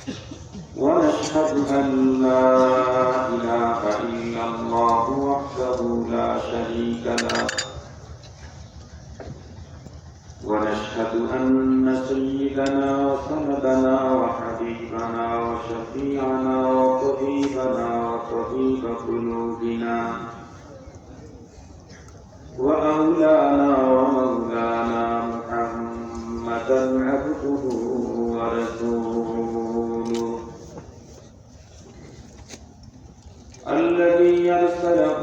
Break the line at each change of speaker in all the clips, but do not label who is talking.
ونشهد أن لا إله إلا الله وحده لا شريك له ونشهد أن سيدنا وسندنا وحبيبنا وشفيعنا وطبيبنا وطبيب قلوبنا وأولانا ومولانا محمدا عبده ورسوله الذي أرسله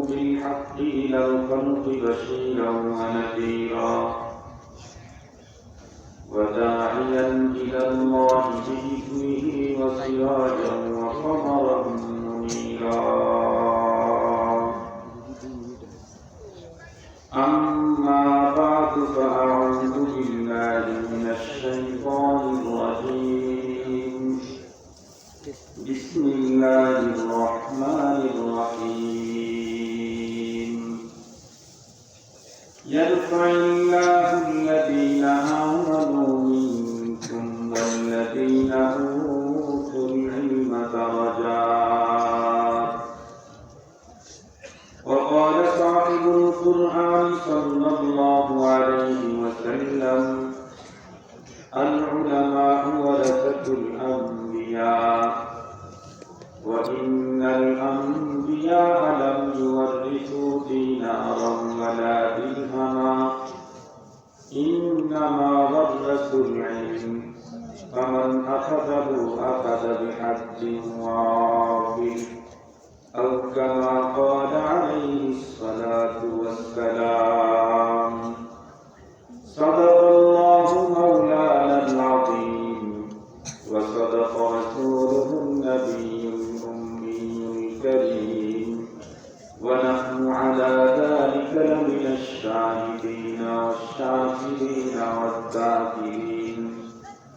بالحق إلى الخلق بشيرا ونذيرا وداعيا إلى الله بإذنه وسراجا وقمرا منيرا أما بعد فأعوذ بالله من الشيطان الرجيم بسم الله الرحمن الرحيم يرفع الله الذين آمنوا منكم والذين أوتوا العلم درجات وقال صاحب القرآن صلى الله عليه وسلم العلماء ورثة الأنبياء وإن الأنبياء لم يورثوا دينارا ولا درهما إنما ورثوا العلم فمن أخذه أخذ بحد وافر أو كما قال عليه الصلاة والسلام صدق الله مولانا العظيم وصدق رسوله النبي الأمي الكريم ونحن على ذلك لمن الشاهدين والشاكرين والذاكرين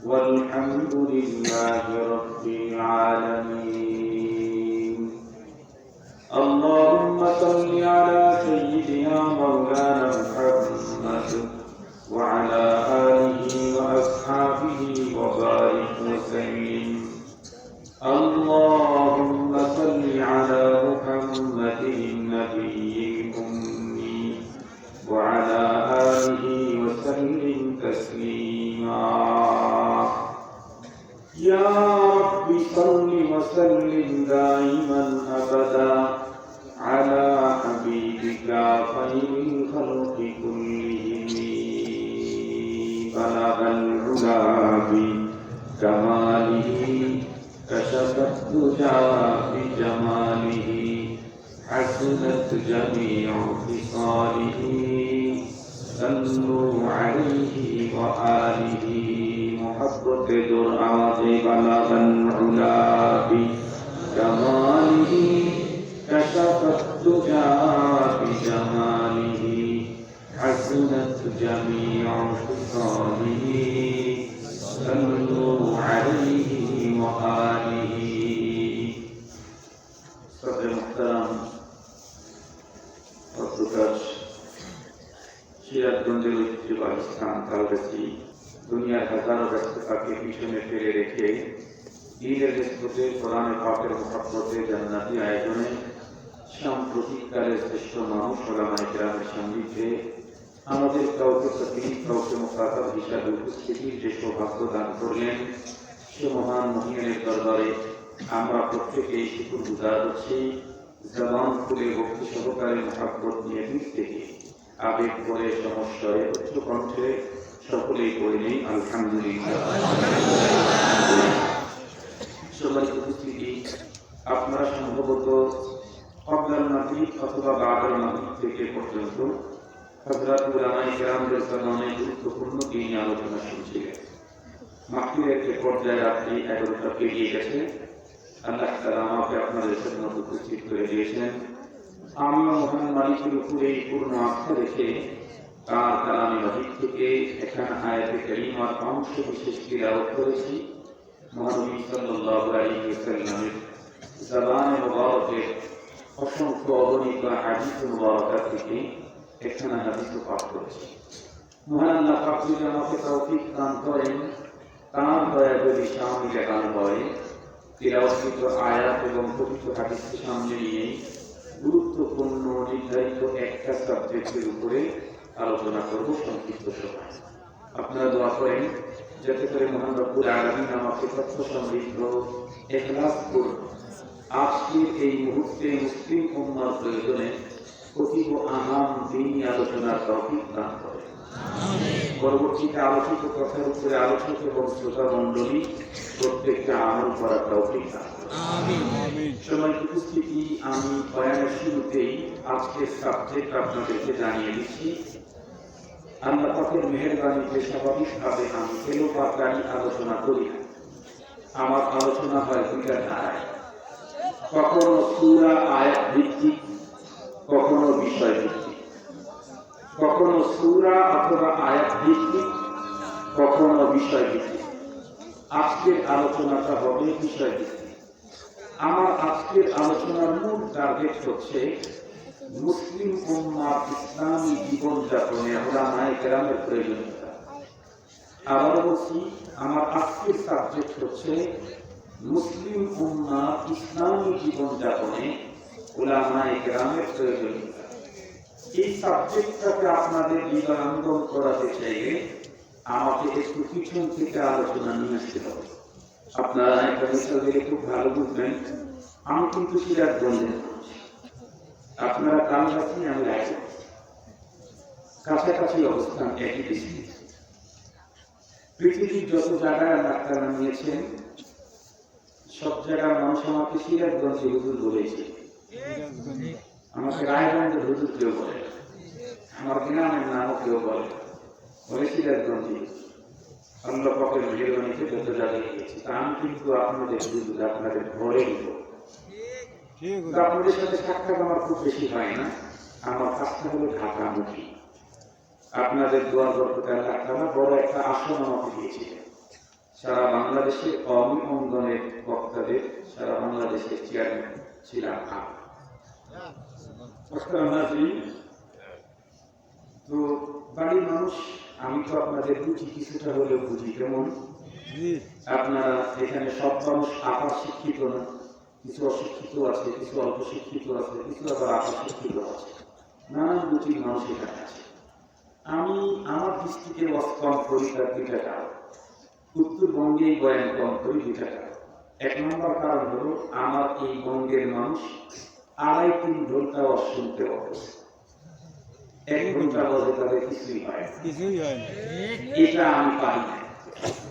والحمد لله رب العالمين اللهم صل على سيدنا مولانا محمد وعلى آله وأصحابه وبارك وسلم اللهم صل على محمد النبي الأمي وعلى آله وسلم تسليما يا رب صل وسلم دائما أبدا على حبيبك خير الخلق كلهم بلغ العلا بكماله كشف الدجى بجماله حسنت جميع خصاله صلوا عليه وآله محبة درعات بلغ العلا بكماله كشف الدجى بجماله حسنت جميع خصاله صلوا عليه وآله صدر محترم প্রকাশ সিরাজগঞ্জের ঐতিহ্যবাহী স্থান তালগাছি দুনিয়ার হাজারো ব্যস্ততাকে পিছনে ফেলে রেখে ঈদের নিসবতে কোরআনে পাকের মুহাব্বতে জান্নাতি আয়োজনে সাম্প্রতিককালের শ্রেষ্ঠ মানুষ ওলামায়ে কেরামের সান্নিধ্যে আমাদের কাউকে তাকলিফ কাউকে মুখাতাব হিসাবে উপস্থিতির যে সৌভাগ্য দান করলেন সে মহান মহিয়ানের দরবারে আমরা প্রত্যেকেই শুকরগুজার হচ্ছি জবান খুলে ভক্তি সহকারে মুহাব্বত নিয়ে দিক থেকে আবেগ করে সমস্যায় উচ্চ কণ্ঠে সকলেই করে নেই আলহামদুলিল্লাহ। সম্মানিত উপস্থিতি, আপনারা সম্ভবত কবলাল মাগরিব অথবা বাদাল মাগরিব থেকে পর্যন্ত হযরত উলামায়ে কেরামদের জমানে গুরুত্বপূর্ণ দিনী আলোচনা শুনছিলেন। মাগরিবের একটি পর্যায়ে রাত্রি 11টা পেরিয়ে গেছে। আল্লাহ তাআলা আমাকে আপনাদের জন্য উপস্থিত করে দিয়েছেন। আমি মহান মালিকের উপরে পূর্ণ আস্থা রেখে তার কালামে মাজিদ থেকে এখানে আয়াতে কারিমার অংশ বিশেষ তিলাওয়াত করেছি। মহানবী সাল্লাল্লাহু আলাইহি ওয়াসাল্লামের জবানে মুবারকের অসংখ্য অগণিত হাদিস মুবারকা থেকে এখানে হাদিস পাঠ করেছি। মহান আল্লাহ পাক যদি আমাকে তৌফিক দান করেন, তার দয়া যদি সামনে দেখানো হয়, তিলাওয়াতকৃত আয়াত এবং কথিত হাদিসকে সামনে নিয়ে গুরুত্বপূর্ণ নির্ধারিত একটা সাবজেক্টের উপরে আলোচনা করব সংক্ষিপ্ত সময়। আপনারা দোয়া করেন যাতে করে মহান রব্বুল আলামিন আমাকে তথ্য সমৃদ্ধ ইখলাসপূর্ণ আজকের এই মুহূর্তে মুসলিম উম্মাহর প্রয়োজনে অতীব আহাম দ্বীনি আলোচনার তৌফিক দান করেন। পরবর্তীতে আলোচিত কথার উপরে আলোচক এবং শ্রোতা মণ্ডলী প্রত্যেকটা আমল করার তৌফিক দান করেন। সম্মানিত উপস্থিতি, আমি বয়ানের শুরুতেই আজকের সাবজেক্ট আপনাদেরকে জানিয়ে দিচ্ছি। আল্লাহ পাকের মেহেরবানিতে স্বাভাবিকভাবে আমি এলোপাতাড়ি আলোচনা করি না। আমার আলোচনা হয় দুইটা ধারায়, কখনো সূরা আয়াত ভিত্তিক, কখনো বিষয় ভিত্তিক। কখনো সূরা অথবা আয়াত ভিত্তিক, কখনো বিষয় ভিত্তিক। আজকের আলোচনাটা হবে বিষয় ভিত্তিক। আমার আজকের আলোচনার মূল টার্গেট হচ্ছে মুসলিম উম্মাহ ইসলামী জীবনযাপনে উলামায়ে কেরামের প্রয়োজনীয়তা। আবার বলছি, আমার আজকের সাবজেক্ট হচ্ছে মুসলিম উম্মাহ ইসলামী জীবনযাপনে উলামায়ে কেরামের প্রয়োজনীয়তা। এই সাবজেক্টটাকে আপনাদের হৃদয়ঙ্গম করাতে চাইলে আমাকে একটু পিছন থেকে আলোচনা নিয়ে আসতে হবে। আপনারা একটা বিষয় দিলে খুব ভালো বুঝবেন, আমি কিন্তু সিরাজগঞ্জের মানুষ, আপনারা কালগাছি, আমি রায়গঞ্জ, কাছাকাছি অবস্থান, একই ডিস্ট্রিক্ট। পৃথিবীর যত জায়গায় ডাক্তার নিয়েছেন সব জায়গার মানুষ আমাকে সিরাজগঞ্জে হুজুর বলেছে, আমাকে রায়গঞ্জের হুজুর কেউ বলে, আমার গ্রামের নামও কেউ বলে সিরাজগঞ্জে। আল্লাহ পাকের মেহেরবানিতে যত জায়গায় গিয়েছি, তা আমি কিন্তু আপনাদের হুজুর আপনাদের ঘরে নিব। আপনাদের সাথে সাক্ষাৎ আমার খুব বেশি হয় না, আমার কাজটা হলো ঢাকামুখী। আপনাদের দোয়া বরকতে আল্লাহ তাআলা বড় একটা আসন আমাকে দিয়েছিলেন। সারা বাংলাদেশের কওমি অঙ্গনের বক্তাদের সারা বাংলাদেশের চেয়ারম্যান ছিলাম আমি। তো বাড়ির মানুষ, আমি তো আপনাদের বুঝি, কিছুটা হলেও বুঝি। কেমন আপনারা এখানে সব মানুষ আপার শিক্ষিত না, কিছু অশিক্ষিত আছে, কিছু অল্প শিক্ষিত আছে, কিছু আবার আপার শিক্ষিত আছে, নানান রুচির মানুষ এখানে আছে। আমি আমার দৃষ্টিতে কম করি তার দুইটা কারণ। উত্তরবঙ্গেই বয়ান কম করি দুইটা কারণ। এক নম্বর কারণ হলো আমার এই বঙ্গের মানুষ 2.5-3 ঘন্টা শুনতে অভ্যস্ত। 1 ঘন্টা বলে তাদের কিছুই হয় না। এটা আমি পারি না,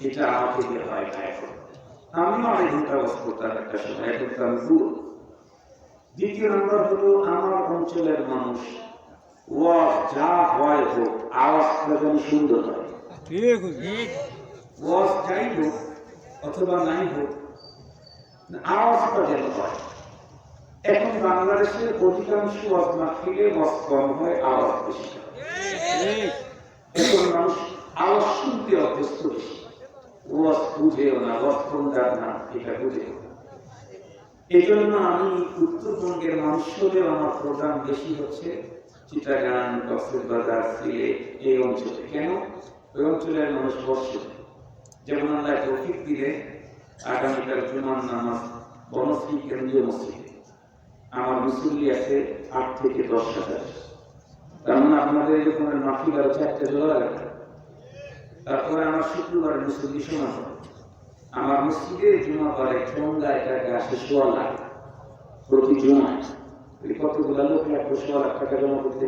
এটা আমাকে দিয়ে হয় না। এখন আমিও 2.5 ঘন্টা বসে করতাম একটা সময়, এখন তো আমি দূর। দ্বিতীয় নম্বর হলো আমার অঞ্চলের মানুষ ওয়াজ যা হয় হোক, আওয়াজটা যেন সুন্দর হয়। ওয়াজ যাই হোক অথবা নাই হোক, আওয়াজটা যেন হয়। এখন বাংলাদেশের অধিকাংশ ওয়াজ মাহফিলে ওয়াজ কম হয়, আওয়াজ বেশি হয়। এখন মানুষ আওয়াজ শুনতে অভ্যস্ত বেশি, ওয়াজ বুঝেও না, ওয়াজ কোনটার না এটা বুঝেও না। এই জন্য আমি উত্তরবঙ্গের মানুষ হলেও আমার প্রোগ্রাম বেশি হচ্ছে চিটাগাং, কক্সবাজার, সিলেট এই অঞ্চলে। কেন? ওই অঞ্চলের মানুষ বসে। যেমন আল্লাহ তৌফিক দিলে আগামীকাল জুমার নামাজ বনশ্রী কেন্দ্রীয় মসজিদে আমার মুসল্লি আছে 8 থেকে 10 হাজার। তার মানে আপনাদের এরকম মাহফিল আরো 4টা জোড়া লাগে। তারপরে আমার শুক্রবারের মুসল্লি শোনা হয়। আমার মসজিদে জুমাবারে ঠোঙ্গায় টাকা আসে 1.5 লাখ প্রতি জুমায়। কতগুলো লোক লাগবে 1.5 লাখ টাকা জমা করতে?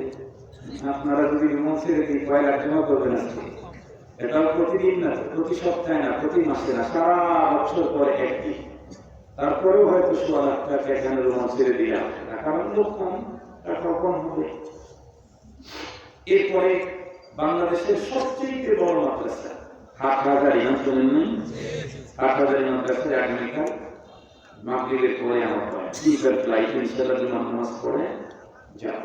আপনারা যদি মন ছেড়ে দিয়ে কয় লাখ জমা করবেন আজকে, এটাও প্রতিদিন না, প্রতি সপ্তাহে না, প্রতি মাসে না, সারা বছর পরে একদিন। তারপরেও হয়তো 1.5 লাখ টাকা এখানে মন ছেড়ে দিয়ে আসবে না, কারণ লোক কম, টাকাও কম হবে। এরপরে বাংলাদেশের সবচেয়ে বড় মাদ্রাসা হাটহাজারী, নাম শোনেন নাই? হাটহাজারী মাদ্রাসায় আগামীকাল মাগরিবের পরে আমার স্লিপার ফ্লাইট ইনশাআল্লাহ জুমার নামাজ পড়ে যাব।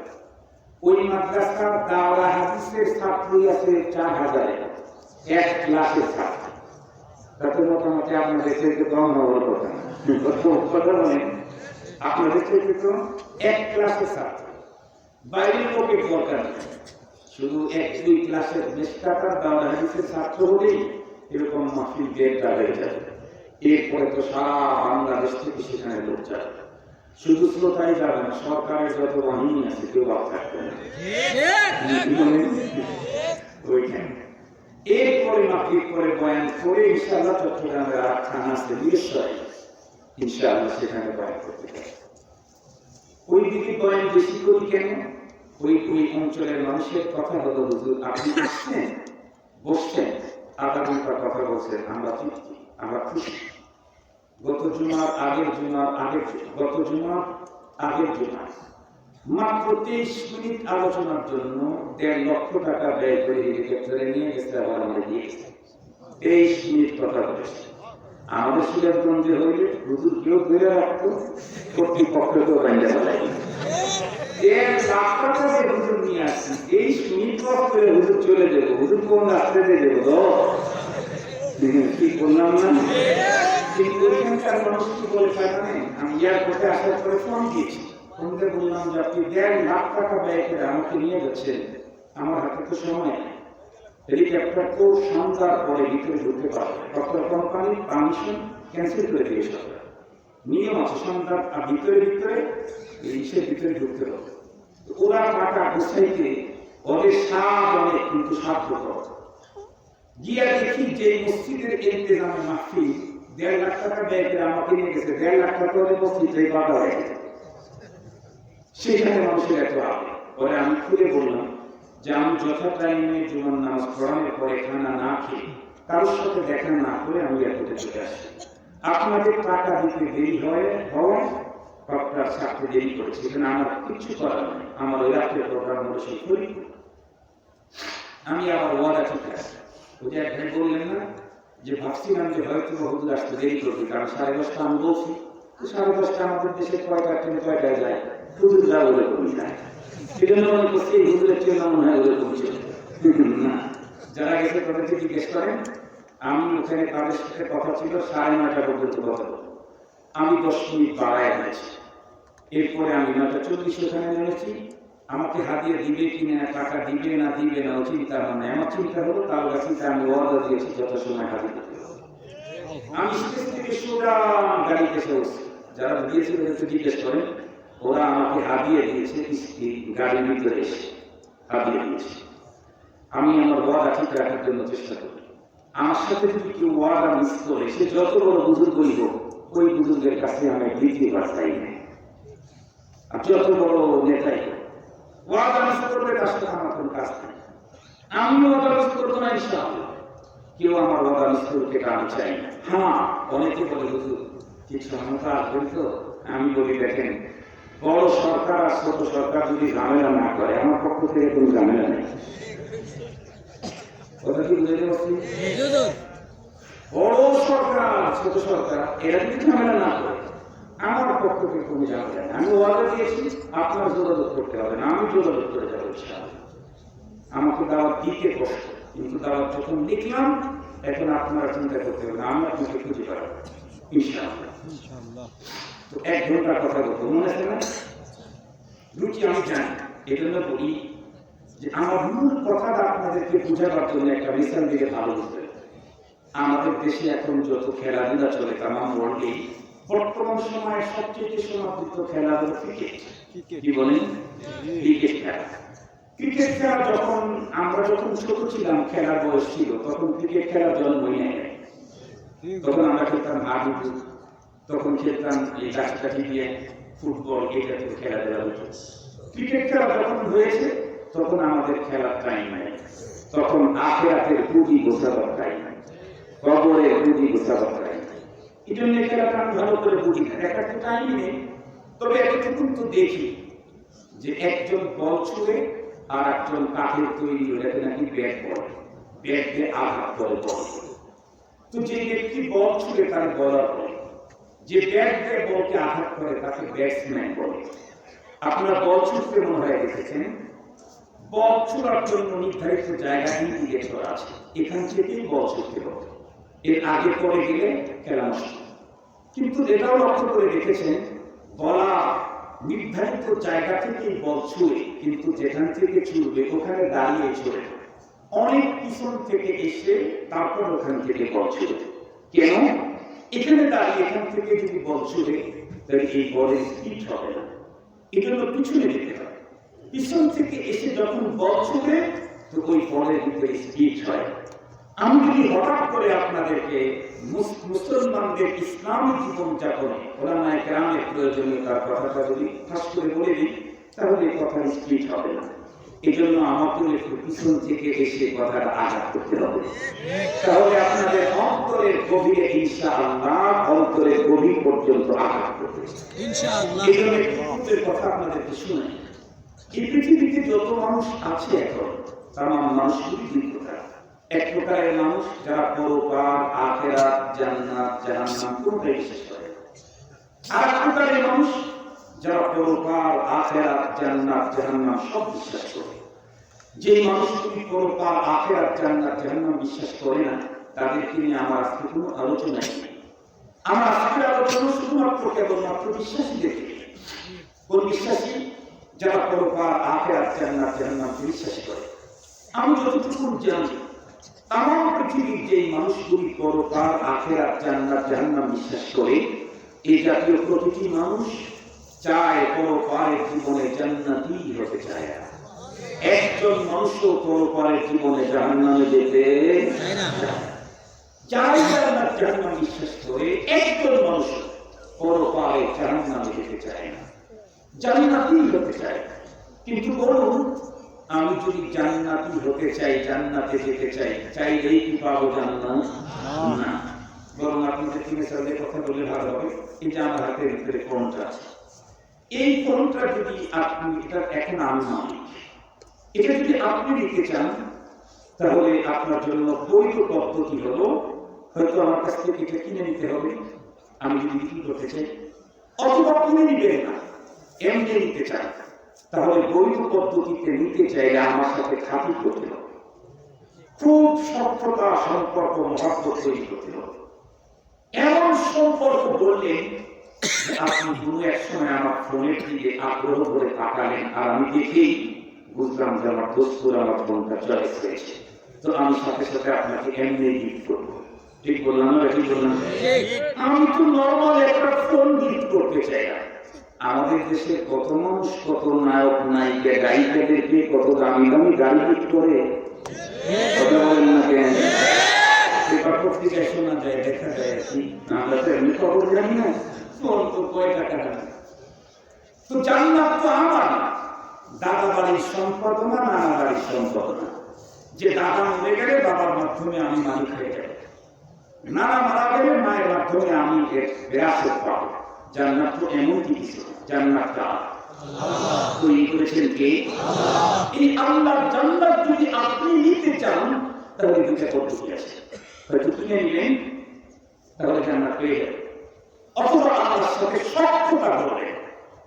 ওই মাদ্রাসার দাওরা হাদিসের ছাত্রী আছে 4000, 1 ক্লাসের ছাত্র। তাতে মোটামুটি আপনাদের থেকে কম হওয়ার কথা মানে আপনাদের থেকে তো 1 ক্লাসের ছাত্র। বাইরের লোকের দরকার নেই, শুধু 1-2 ক্লাসের মেস্টার দাওরা হাদিসের ছাত্র হলেই এরকম মাহফিল দেড়টা হয়ে যাবে। এরপরে তো সারা বাংলাদেশ থেকে সেখানে লোক যাবে, শুধু শ্রোতাই যাবে না, সরকারের যত বাহিনী আছে কেউ বাদ থাকবে না ওইখানে। এরপরে মাফিক করে বয়ান করে ইনশাআল্লাহ চট্টগ্রামের খান আছে বিশ্বয়, ইনশাআল্লাহ সেখানে বয়ান করতে পারে। ওই দিকে বয়ান বেশি করি কেন? ওই অঞ্চলের মানুষের কথা হলো, হুজুর আপনি আসছেন, বসছেন, আধা ঘন্টা কথা বলছেন, আমরা তৃপ্তি, আমরা খুশি। গত জুমার আগের জুমার মাত্র 23 মিনিট আলোচনার জন্য 1.5 লক্ষ টাকা ব্যয় করে হেলিকপ্টারে নিয়ে গেছে, আবার আমরা দিয়ে গেছি 23 মিনিট কথা বলেছি। আমাদের সিরাজগঞ্জে হইলে হুজুর কেউ ধরে রাখতো, কর্তৃপক্ষকেও বাইরে ফেলাই 1.5 লাখ টাকা দিয়ে হুজুর নিয়ে আসছি, 23 মিনিট পর করে হুজুর চলে যাবো, হুজুর কোন রাস্তাতে যাবো কি করলাম না? কিন্তু ওইখানকার মানুষ কি বলে ফায়দা নেই। আমি এয়ারপোর্টে আসার পরে ফোন দিয়েছি, ফোনকে বললাম যে আপনি 1.5 লাখ টাকা ব্যয় করে আমাকে নিয়ে যাচ্ছেন, আমার হাতে তো সময় নেই, হেলিকপ্টার তো সন্ধ্যার পরে ভিতরে ঢুকতে পারবে, ডক্টর কোম্পানির পারমিশন ক্যান্সেল করে দিয়ে সরকার, নিয়ম আছে সন্ধ্যার ভিতরে ইসের ভিতরে ঢুকতে হবে। ওরা টাকা গুছাইতে ওদের স্বাদ অনেক, কিন্তু স্বার্থপর। গিয়া দেখি যে মসজিদের ইন্তেজামে মাহফিল 1.5 লাখ টাকা ব্যয় করে আমাকে নিয়ে গেছে, 1.5 লাখ টাকা ওদের মসজিদে বাধা হয়ে গেছে, সেখানে মানুষের এত আগে। পরে আমি খুলে বললাম যে আমি যথা টাইমে জুমার নামাজ পড়ানোর পরে খানা না খেয়ে কারোর সাথে দেখা না করে আমি এয়ারপোর্টে চলে আসি, আপনাদের টাকা দিতে দেরি হওয়া সবটার সাথে দেরি করেছে, এখানে আমার কিছু করার নেই, আমার ওই রাত্রের প্রোগ্রাম হলো সেই করি। আমি আবার ওয়াদা ঠিক আছে, ওই যে এক ভাই বললেন না যে ভাবছিলাম যে হয়তো হুজুর আসতে দেরি করবে, কারণ 10:30 আমি বলছি, 10:30 আমাদের দেশে কয়টায় যায়, হুজুর যা বলে করি যায়, সেজন্য মনে করছি এই হুজুরের চেয়ে মনে হয় ওদের কমছে না। যারা গেছে তাদেরকে জিজ্ঞেস করেন, আমি ওখানে তাদের সাথে কথা ছিল 9:30 পর্যন্ত কথা বলবো, আমি 10 মিনিট বাড়ায় গেছি। এরপরে আমি 9:40 ওখানে নেমেছি, আমাকে হাতিয়ে দিবে কিনা, টাকা দিবে না ও চিন্তা মানে আমার চিন্তা হলো, তার কাছে আমি ওয়াদা দিয়েছি যথাসময় হাজির দিতে হবে। আমি স্টেজ থেকে সোজা গাড়িতে চলছি, যারা দিয়েছিল একটু জিজ্ঞেস করেন, ওরা আমাকে হাতিয়ে দিয়েছে, গাড়ির ভিতরে এসে হাতিয়ে দিয়েছে। আমি আমার ওয়াদা ঠিক রাখার জন্য চেষ্টা করি, আমার সাথে যদি কেউ ওয়াদা মিস করে, সে যত বড় বুজুর্গ হইব, ওই বুজুর্গের কাছে আমি দ্বিতীয়বার চাই না, আর যত বড় নেতাই ওয়াদা মিস করবে, তার সাথে আমার কোনো কাজ নেই, আমিও ওয়াদা মিস করবো না ইনশাআল্লাহ, কেউ আমার ওয়াদা মিস করবে এটা আমি চাই না। হ্যাঁ, অনেকে বলে হুজুর ঠিক সমতা আসবেন তো, আমি বলি দেখেন, বড় সরকার আর ছোট সরকার যদি ঝামেলা না করে, আমার পক্ষ থেকে কোনো ঝামেলা নেই, কথা কি বুঝতে পারছি? বড় সরকার ছোট সরকার এরা যদি ঝামেলা না করে, আমার পক্ষ থেকে কোনো ঝামেলা নেই। আমি ওয়াদা দিয়েছি, আপনার যোগাযোগ করতে হবে না, আমি যোগাযোগ করে যাবো ইনশাআল্লাহ। আমাকে দাওয়াত দিতে কষ্ট, কিন্তু দাওয়াত যখন লিখলাম, এখন আপনারা চিন্তা করতে হবে না, আমি আপনাকে খুঁজে পাবো ইনশাআল্লাহ। তো 1 ঘন্টার কথা বলবো, মনে আছে না? রুচি আমি জানি, এজন্য বলি যে আমার মূল কথাটা আপনাদেরকে বোঝাবার জন্য একটা মিশন দিলে ভালো বুঝতে। আমাদের দেশে এখন যত খেলাধুলা চলে তামাম ওয়ার্ল্ডে, বর্তমান সময়ে সবচেয়ে সমাদৃত খেলা হলো ক্রিকেট। কি বলেন? ক্রিকেট খেলা। ক্রিকেট খেলা আমরা যখন ছোট ছিলাম, খেলার বয়স ছিল, তখন ক্রিকেট খেলার জন্মই নেয়। তখন আমরা খেলতাম হাডুডু, তখন খেলতাম এই কাছাকাছি দিয়ে ফুটবল, এই জাতীয় খেলাধুলা হতো। ক্রিকেট খেলা যখন হয়েছে, তখন আমাদের খেলার টাইম নাই, তখন আখেরাতের পুঁজি গোছাবার টাইম নাই, কবরের পুঁজি গোছাবার টাইম নাই। এই জন্য খেলাটা আমি ভালো করে বুঝি না, একটা টাইম নেই। তবে এতটুকু তো দেখি যে একজন বল ছুঁড়ে আর একজন কাঠের তৈরি ওটাকে নাকি ব্যাট বলে, ব্যাট দিয়ে আঘাত করে বল। তো যে ব্যক্তি বল ছুঁড়ে তার বলার বলে, যে ব্যাট দিয়ে বলকে আঘাত করে তাকে ব্যাটসম্যান বলে। আপনারা বল ছুঁড়তে মনে হয় দেখেছেন, বল ছোড়ার জন্য নির্ধারিত জায়গা ইন্ডিকেট করা আছে, এখান থেকেই বল ছুঁড়তে হবে, এর আগে পরে গেলে খেলা নষ্ট। কিন্তু এটাও লক্ষ্য করে দেখেছেন, বলা নির্ধারিত জায়গা থেকেই বল ছুঁড়ে, কিন্তু যেখান থেকে ছুঁড়বে ওখানে দাঁড়িয়ে ছুঁড়ে, অনেক পিছন থেকে এসে তারপর ওখান থেকে বল ছুঁড়ে। কেন?
এখানে দাঁড়িয়ে এখান থেকে যদি বল ছুড়ে তাহলে এই বলের স্পিড হবে না, এটা হলো পিছনে যেতে হবে। পিছন থেকে এসে যখন বল ছুড়ে তো ওই বলের ভিতরে স্পিড হয়। আমি যদি হঠাৎ করে আপনাদেরকে মুসলমানদের ইসলামী জীবনযাপনে ওলামায়ে কেরামের প্রয়োজনীয়তার কথাটা যদি ফাঁস করে বলে দিই তাহলে কথার স্পিড হবে না। এই জন্য আমাকে একটু পিছন থেকে এসে কথাটা আঘাত করতে হবে, তাহলে আপনাদের অন্তরের গভীরে ইনশাআল্লাহ অন্তরের গভীর পর্যন্ত আঘাত করবে ইনশাআল্লাহ। এই জন্য একটু কথা আপনাদেরকে শুনে, এই পৃথিবীতে যত মানুষ আছে এখন তামাম মানুষগুলি দুই প্রকার। এক প্রকারের মানুষ যারা পরকাল, আখিরাত, জান্নাত, জাহান্নাম কোনটাই বিশ্বাস করে। আর এক প্রকারের মানুষ যারা পরকাল, আখিরাত, জান্নাত, জাহান্নাম সব বিশ্বাস করে। যে মানুষগুলি পরকাল, আখিরাত, জান্নাত, জাহান্নাম বিশ্বাস করে না তাদেরকে নিয়ে আমার আজকে কোনো আলোচনা নেই। আমার আজকের আলোচনা শুধুমাত্র কেবলমাত্র বিশ্বাসীদের নিয়ে। কোন বিশ্বাসী? যারা পরকাল, আখিরাত, জান্নাত, জাহান্নাম বিশ্বাস করে। আমি যতটুকু জানি তামাম পৃথিবীর যে মানুষগুলি পরকাল, আখিরাত, জান্নাত, জাহান্নাম বিশ্বাস করে এই জাতীয় প্রতিটি মানুষ চায় পরকালের জীবনে জান্নাতি হতে চায় না। একজন মানুষও পরকালের জীবনে জাহান্নামে যেতে চায় না। যারা জান্নাত জাহান্নাম বিশ্বাস করে একজন মানুষ পরকালে জাহান্নামে যেতে চায় না, জান্নাতি হতে চায়। কিন্তু বলুন, আমি যদি জান্নাতি হতে চাই, জান্নাতে যেতে চাই, চাইলেই কি পাবো জান্নাত? না। বরং আপনাদের মিসালে কথা বলে ভালো হবে। এই যে আমার হাতের ভিতরে ফোনটা আছে, এই ফোনটা যদি আপনি, এটা এখন আমি মালিক, এটা যদি আপনি নিতে চান তাহলে আপনার জন্য বৈধ পদ্ধতি হলো হয়তো আমার কাছ থেকে এটা কিনে নিতে হবে, আমি যদি বিক্রি করতে চাই, অথবা কিনে নিবেন না, এমনি নিতে চান, তাহলে বৈধ পদ্ধতিতে নিতে চাইলে আমার সাথে খাতির করতে হবে, খুব সভ্যতা, সম্পর্ক, মহব্বত তৈরি করতে হবে। এমন সম্পর্ক বললেন আপনি কোনো এক সময় আমার ফোনের দিকে আগ্রহ করে তাকালেন আর আমি দেখেই বুঝলাম যে আমার দোস্তুর আমার ফোনটা চয়েস হয়েছে, তো আমি সাথে সাথে আপনাকে এমনি গিফট করবো। ঠিক বললাম না? ঠিক বললাম? আমি তো নর্মাল একটা ফোন গিফট করতে চাই না। আমাদের দেশে কত মানুষ, কত নায়ক নায়িকা, গায়িকাদেরকে কত দামি দামি গাড়ি গিফট করে, কথা বলেন না কেন? পেপার পত্রিকায় শোনা যায়, দেখা যায় আর কি। আমরা তো এমনি খবর জানি না, ফোন তো কয় টাকা দাম। তো জান্নাত তো আমার দাদা বাড়ির সম্পদ না, নানা বাড়ির সম্পদ না। যে দাদা মরে গেলে বাবার মাধ্যমে আমি মালিক হয়ে যাব, নানা মারা গেলে মায়ের মাধ্যমে আমি এর বিরাসত পাবো। জান্নাত তো এমন কিছু, জান্নাতটা তৈরি করেছেন কে? এই আল্লাহ। জান্নাত যদি আপনি নিতে চান তাহলে দুটা পদ্ধতি আছে, হয়তো কিনে নিলেন তাহলে জান্নাত পেয়ে যাবে, অথবা আল্লাহর সাথে সখ্যতা করবেন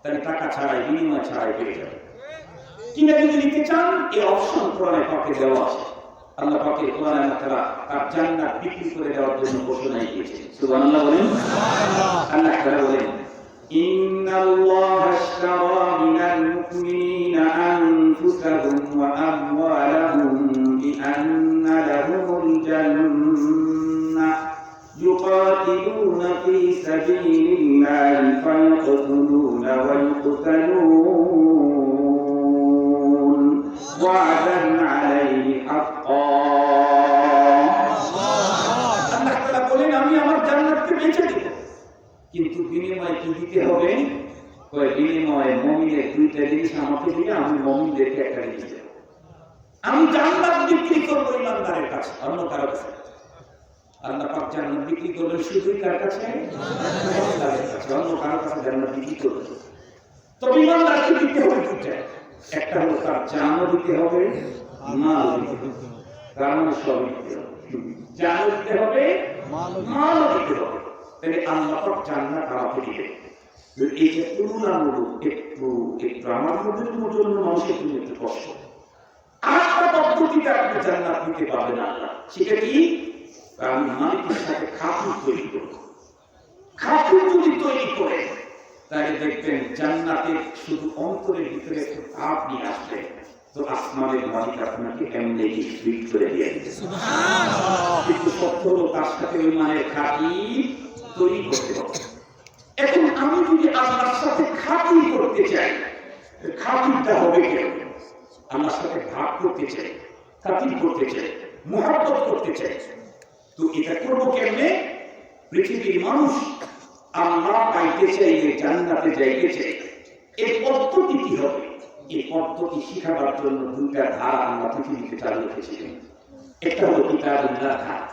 তাহলে টাকা ছাড়াই, বিনিময় ছাড়াই পেয়ে যাবে। কিনে যদি নিতে চান এই অপশন কোরআনে পাকে দেওয়া আছে। আল্লাহ পাকে কোরআনে তাআলা তার জান্নাত বিক্রি করে দেওয়ার জন্য ঘোষণা দিয়েছেন। সুবহানাল্লাহ বলেন। আল্লাহ তাআলা বলেন, ইন্নাল্লাহা আশতারা মিনাল মুমিনিনা আনফুসাহুম ওয়া আমওয়ালাহুম বিআন্না লাহুমুল জান্নাহ ইউকাতিলুনা ফী সাবিলিল্লাহি ফায়াকতুলুনা ওয়া ইউকতালুন ওয়া'দান আলাইহি হাক্কা। আল্লাহ তাআলা বলেন, আমি আমার জান্নাতকে বেচে দেব, কিন্তু বিনিময়ে কি দিতে হবে? কয় বিনিময়ে মুমিনের দুইটা জিনিস আমাকে দিলে আমি মুমিনদেরকে একটা জিনিস দেব। আমি জান্নাত বিক্রি করব ইমানদারের কাছে, অন্য কারো কাছে। আল্লাহ পাক জান্নাত বিক্রি করবেন শুধুই কার কাছে? ইমানদারের কাছে, অন্য কারো কাছে জান্নাত বিক্রি করবেন। তবে ইমানদারকে দিতে হবে দুইটা, একটা হলো তার জানও দিতে হবে, মাল দিতে হবে। কারণ সব দিতে হবে, জানও দিতে হবে, মালও দিতে হবে। তাহলে আল্লাহ পাক জান্নাত আমাকে দিবে। এই যে তুলনামূলক একটু আমার মধ্যে জন্য মানুষের জন্য একটু কষ্ট। আরেকটা পদ্ধতিতে আপনি জান্নাত নিতে পারবেন আল্লাহ, সেটা কি? আমি মালিকের সাথে খাতির তৈরি করব। খাতির যদি তৈরি করে তাহলে দেখবেন জান্নাতে শুধু অন্তরের ভিতরে একটু তাপ নিয়ে আসবে, তো আসমানের মালিক আপনাকে এমনি গিফট করে দিয়ে দিবে। সুবহানাল্লাহ। কিন্তু সত্য হলো তার সাথে ওই মানের খাতির তৈরি করতে হবে। এখন আমি যদি আল্লাহর সাথে খাতির করতে চাই, খাতিরটা হবে কেন? আল্লাহর সাথে ভাগ করতে চাই, খাতির করতে চাই, মুহাব্বত করতে চাই, তো এটা করবো কেমনে? পৃথিবীর মানুষ আল্লাহ পাইতে চাইলে, জান্নাতে যাইতে চাই, এই পদ্ধতি কি হবে? এই পদ্ধতি শিখাবার জন্য দুইটা ধারা আল্লাহ পৃথিবীতে চালু রেখেছিলেন। একটা হলো কিতাবুল্লাহ খাত,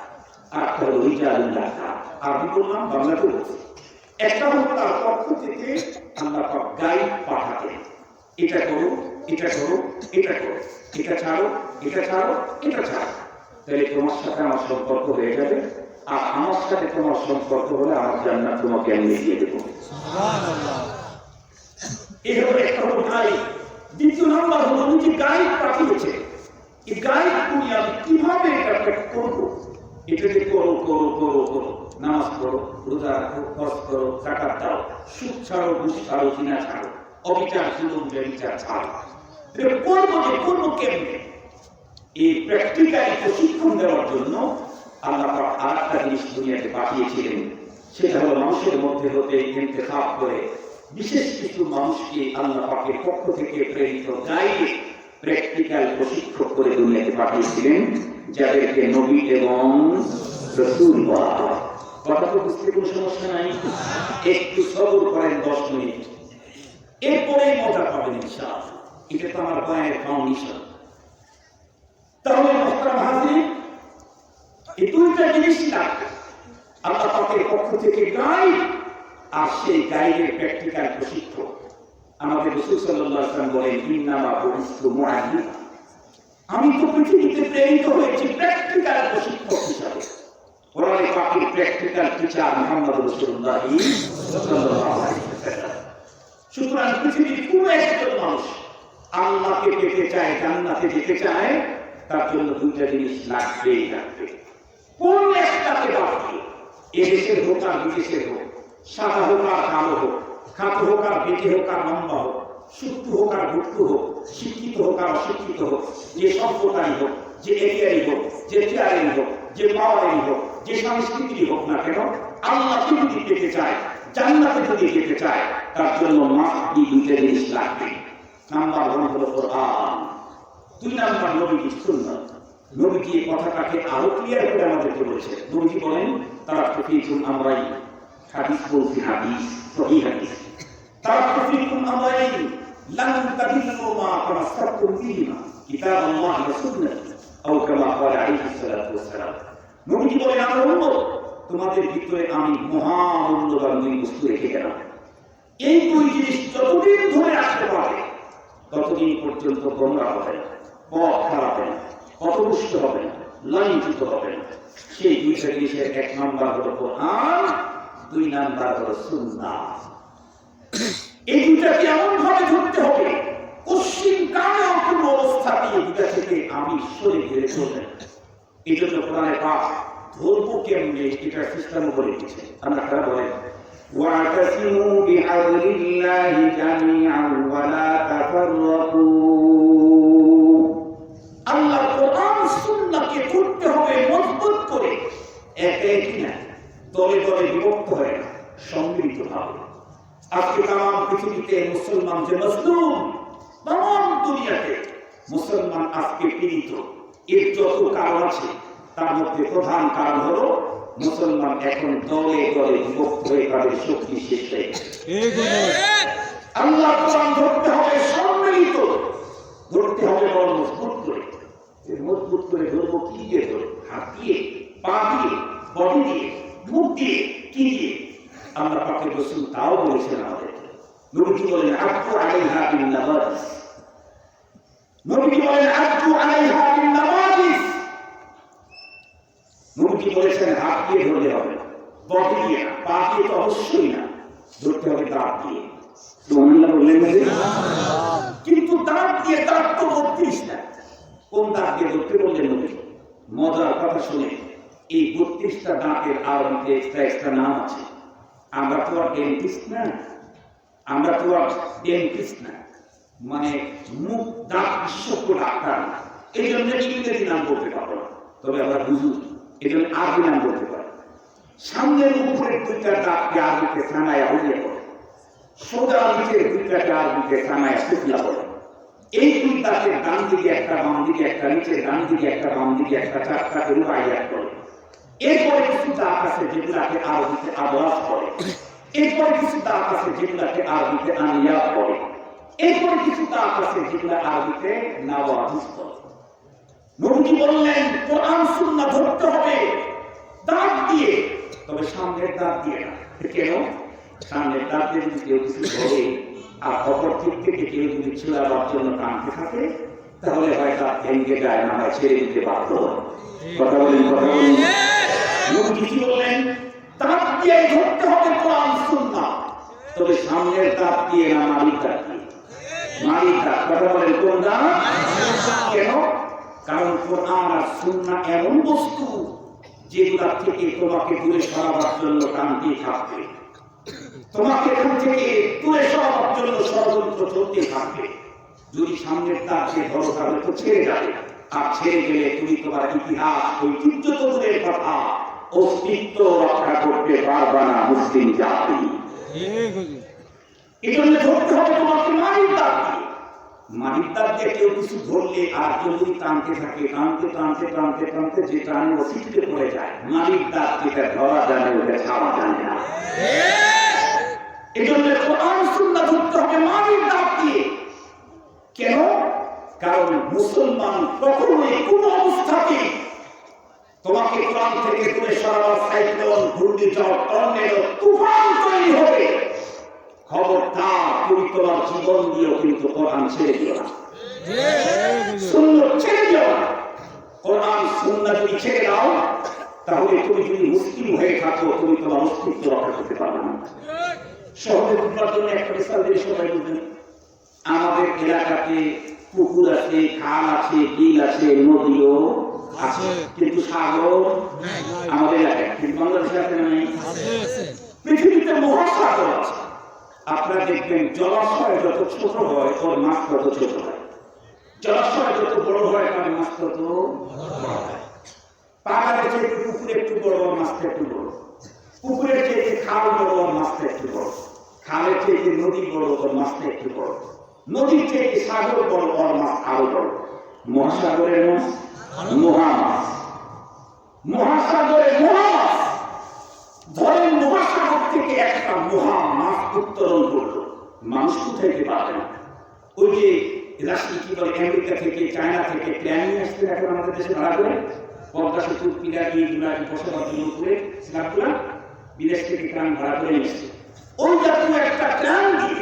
আর একটা হলো রিজালুল্লাহ খাত। আরবি বললাম, বাংলাতে বলছি। একটা হলো তার পক্ষ থেকে আল্লাহ পাক গাইড পাঠাতেন, এটা করো, এটা করো, এটা করো, এটা ছাড়ো, এটা ছাড়ো, এটা ছাড়ো, তাহলে তোমার সাথে আমার সম্পর্ক হয়ে যাবে, আর আমার সাথে তোমার সম্পর্ক হলে আমার জান্নাত তোমাকে আমি দিয়ে দেবো। এই হলো একটা হলো গাইড। দ্বিতীয় নাম্বার হলো যে গাইড পাঠিয়েছে, এই গাইড তুমি আমি কিভাবে এটা করবো? এটা যে করো করো করো করো, নামাজ পড়ো, রোজা রাখো, হজ করো, যাকাত দাও, সুদ ছাড়ো, ঘুষ ছাড়ো, জিনা ছাড়ো, অবিচার, জুলুম, ব্যভিচার ছাড়ো, এটা করবো যে করবো কেমনে? এই প্র্যাকটিক্যালি প্রশিক্ষণ দেওয়ার জন্য আল্লাহ পাক আরেকটা জিনিস দুনিয়াতে পাঠিয়েছিলেন, সেটা হলো মানুষের মধ্যে হতে ইন্তেখাব করে বিশেষ কিছু মানুষকে আল্লাহ পাকের পক্ষ থেকে প্রেরিত গাইড, প্র্যাকটিক্যাল প্রশিক্ষক করে দুনিয়াতে পাঠিয়েছিলেন, যাদেরকে নবী এবং রাসূল বলা হয়। কথা তো বুঝতে কোনো সমস্যা নাই, একটু সবর করেন 10 মিনিট, এরপরেই মজা পাবেন ইনশাআল্লাহ। এটা তো আমার বয়ানের ফাউন্ডেশন। তাহলে মুহতারাম হাজির, এই দুইটা জিনিস লাগবে, আল্লাহ পাকের পক্ষ থেকে গাইড, আর সেই গাইডের প্র্যাকটিক্যাল প্রশিক্ষক। আমাদের রাসূল সাল্লাল্লাহু আলাইহি ওয়াসাল্লাম বলেন, ইন্নামা বুইসতু মুআল্লিমা, আমি তো পৃথিবীতে প্রেরিত হয়েছি প্র্যাকটিক্যাল প্রশিক্ষক হিসাবে। কোরআনে পাকের প্র্যাকটিক্যাল টিচার মুহাম্মদ রাসূলুল্লাহ সাল্লাল্লাহু আলাইহি ওয়াসাল্লাম। সুতরাং পৃথিবীর কোন একজন মানুষ আল্লাহকে পেতে চায়, জান্নাতে যেতে চায়, তার জন্য দুইটা জিনিস লাগবেই লাগবে। কোন একটাকে বাদ দিয়ে, এদেশের হোক আর বিদেশের হোক, সাদা হোক আর কালো হোক, খাটো হোক আর বেটে হোক আর লম্বা হোক, সুস্থ হোক আর ভুট্টু হোক, শিক্ষিত হোক আর অশিক্ষিত হোক, যে সভ্যতাই হোক, যে এরিয়ারই হোক, যে চেয়ারেরই হোক, যে পাওয়ারেরই হোক, যে সংস্কৃতিরই হোক না কেন, আল্লাহকে যদি পেতে চায়, জান্নাতে যদি যেতে চায়, তার জন্য মাত্র দুইটা জিনিস লাগবে। নাম্বার 1 হলো কোরআন, 2 নাম্বার নবীজির সুন্নাত। নবীজি এই কথাটাকে আরো ক্লিয়ার করে আমাদেরকে বলেছেন। নবীজি বলেন, তারাক্তুফিকুম আমরাইন, হাদিস বলছি, হাদিস সহিহ হাদিস, তারাক্তুফিকুম আমরাইন লান তাদিল্লু মা তামাসসাকতুম বিহিমা, কিতাবাল্লাহি ওয়া সুন্নাতি, আও কামা ক্বালা আলাইহিস সালাতু ওয়াস সালাম। নবীজি বলেন, আমরা উম্মত, তোমাদের ভিতরে আমি মহামূল্যবান দুই বস্তু রেখে গেলাম। এই দুই জিনিস যতদিন ধরে আসতে পারে, ততদিন পর্যন্ত গোমরা হবে না, পথ হারাবে না, পথভ্রষ্ট হবে না, লাইনচ্যুত হবে না। সেই দুইটা জিনিসের 1 নাম্বার হলো কোরআন, 2 নাম্বার হলো সুন্নাহ। এই দুইটাকে এমন ভাবে ধরতে হবে, পশ্চিম কালে কোন অবস্থাতে এই দুইটা থেকে আমি সরে গেলে চলবে না। এই জন্য কোরআনে পাক ধরবো কেমনে, এটা সিস্টেমও বলে দিচ্ছে। আমরা তারা বলেন, ওয়াতাসিমু বিহাবলিল্লাহি জামিআন ওয়া লা তাফাররাকু, আল্লাহর কোরআন সুন্নাহকে ধরতে হবে মজবুত করে, একে একে না, দলে দলে বিভক্ত হয়ে না, সম্মিলিত ভাবে। আজকে তাম পৃথিবীতে মুসলমান যে মজলুম, তাম দুনিয়াতে মুসলমান আজকে পীড়িত, এর যত কারণ আছে, তার মধ্যে প্রধান কারণ হলো মুসলমান এখন দলে দলে বিভক্ত হয়ে তাদের শক্তি শেষ হয়ে গেছে। আল্লাহ কোরআন ধরতে হবে সম্মিলিত, ধরতে হবে বড় মজবুত করে। মজবুত করে ধরবো কি দিয়ে? ধরবো হাত দিয়ে, পা দিয়ে, বডি দিয়ে, মুখ দিয়ে, কি দিয়ে? আল্লাহ পাকের রাসূল তাও বলেছেন আমাদেরকে। নবীজি বলেন, আব্দু আলাইহা বিন নাওয়াজিস, নবীজি বলেন আব্দু আলাইহা বিন নাওয়াজিস। নবীজি বলেছেন হাত দিয়ে ধরলে হবে না, বডি দিয়ে না, পা দিয়ে তো অবশ্যই না, ধরতে হবে দাঁত দিয়ে। সুবহানাল্লাহ বললেন না? কিন্তু দাঁত দিয়ে, দাঁত তো 32 না, কোন দাঁত দিয়ে ধরতে বললেন নবীজি? মজার কথা শুনে, এই 32টা দাঁতের আরবিতে এক্সট্রা নাম আছে। আমরা তো আর ডেন্টিস্ট না, আমরা তো আর ডেন্টিস্ট না, মানে মুখ দাঁত বিশেষজ্ঞ ডাক্তার না। এই জন্য ইংরেজি নাম বলতে পারবো না, তবে আমরা বুঝি, এই জন্য আরবি নাম বলতে পারি। সামনের উপরের দুইটা দাঁতকে আরবিতে সানায়া উল্লেখ করে, সোজা নিচের দুইটাকে আরবিতে সানায়া সুফলা বলে। এই দুই দাঁতের ডান দিকে একটা, বাম দিকে একটা, নিচের ডান দিকে একটা, বাম দিকে একটা, চারটাকে রুবাইয়াত করে। এরপরে কিছু দাঁত আছে যেগুলাকে আরবিতে আবরাজ করে, এরপরে কিছু দাঁত আছে যেগুলাকে আরবিতে আনিয়াত করে, এরপরে কিছু দাঁত আছে যেগুলা আরবিতে নাওয়াজিস করে। নবীজি বললেন কোরআন সুন্নাহ ধরতে হবে দাঁত দিয়ে, তবে সামনের দাঁত দিয়ে না। কেন? সামনের দাঁত দিয়ে যদি কেউ কিছু ধরে আর অপর দিক থেকে কেউ যদি ছোড়াবার জন্য টানতে থাকে, তাহলে হয় দাঁত ভেঙে যায়, না হয় ছেড়ে দিতে বাধ্য হয়। কথা বলেন, কথা বলেন। নবীজি বললেন দাঁত দিয়ে ধরতে হবে কোরআন সুন্নাহ, তবে সামনের দাঁত দিয়ে না, মালিক দাঁত দিয়ে। মালিক দাঁত, কথা বলেন কোন দাঁত? কেন? কারণ কোরআন আর সুন্নাহ এমন বস্তু যেগুলা থেকে তোমাকে দূরে সরাবার জন্য টানতে থাকবে, তোমাকে এখান থেকে দূরে সরাবার জন্য ষড়যন্ত্র চলতে থাকবে। যদি সামনের দাঁতে ধরো তাহলে তো ছেড়ে যাবে, আর ছেড়ে গেলে তুমি তোমার ইতিহাস, ঐতিহ্য তো দূরের কথা, অস্তিত্ব রক্ষা করতে পারবা না মুসলিম জাতি। এই জন্য ধরতে হবে তোমাকে মালিক দাঁত দিয়ে। মালিক দাঁত দিয়ে কেউ কিছু ধরলে আর যদি টানতে থাকে, টানতে টানতে টানতে টানতে যে টানে অসিটকে পড়ে যায়, মালিক দাঁত যেটা ধরা জানে ওটা ছাড়া জানে না। এই জন্য কোরআন সুন্নাহ ধরতে হবে মালিক দাঁত দিয়ে। কেন? কারণ মুসলমান কখনোই কোন অবস্থাতে তোমাকে কোরআন থেকে দূরে সরাবার সাইক্লোন, ঘূর্ণিঝড়, টর্নেডো, তুফান তৈরি হবে, খবরদার তুমি তোমার জীবন দিয়েও কিন্তু কোরআন ছেড়ে দিও না, সুন্নাহ ছেড়ে দিও না। কোরআন সুন্নাহ যদি ছেড়ে দাও, তাহলে তুমি যদি মুসলিম হয়ে থাকো, তুমি তোমার অস্তিত্ব রক্ষা করতে পারবে না। সহজে বুঝবার জন্য একটা মিসাল দিয়ে সবাই বুঝবেন। আমাদের এলাকাতে পুকুর আছে, খাল আছে, বিল আছে, নদীও আছে, কিন্তু সাগর আমাদের এলাকায়, কিন্তু বাংলাদেশে আছে না? নেই। পৃথিবীতে মহাসাগর আছে। আপনারা দেখবেন জলাশয় যত ছোট হয় ওর মাছ তত ছোট হয়, জলাশয় যত বড় হয় তার মাছ তত বড় হয়। পাহাড়ের চেয়ে পুকুরে একটু বড়, মাছটা একটু বড়, পুকুরের চেয়ে খাল বড়, মাছটা একটু বড়, খালের চেয়ে নদী বড়, ওর মাছটা একটু বড়, নদীর চেয়ে সাগর বড়, ওর মাছ আরো বড়। মহাসাগরের মাছ মহামাছ, মহাসাগরের মহামাছ। ধরেন মহাসাগর থেকে একটা মহা মাছ উত্তোলন করলো, মানুষ কোথায় পাবে না। ওই যে রাশি কি বলে, আমেরিকা থেকে, চায়না থেকে প্ল্যান নিয়ে আসছে এখন আমাদের দেশে ভাড়া করে, পদ্মা সেতুর পিলার এইগুলা বসবার জন্য করে স্ল্যাবগুলা বিদেশ থেকে প্ল্যান ভাড়া করে এসছে। ওই জাতীয় একটা প্ল্যান দিয়ে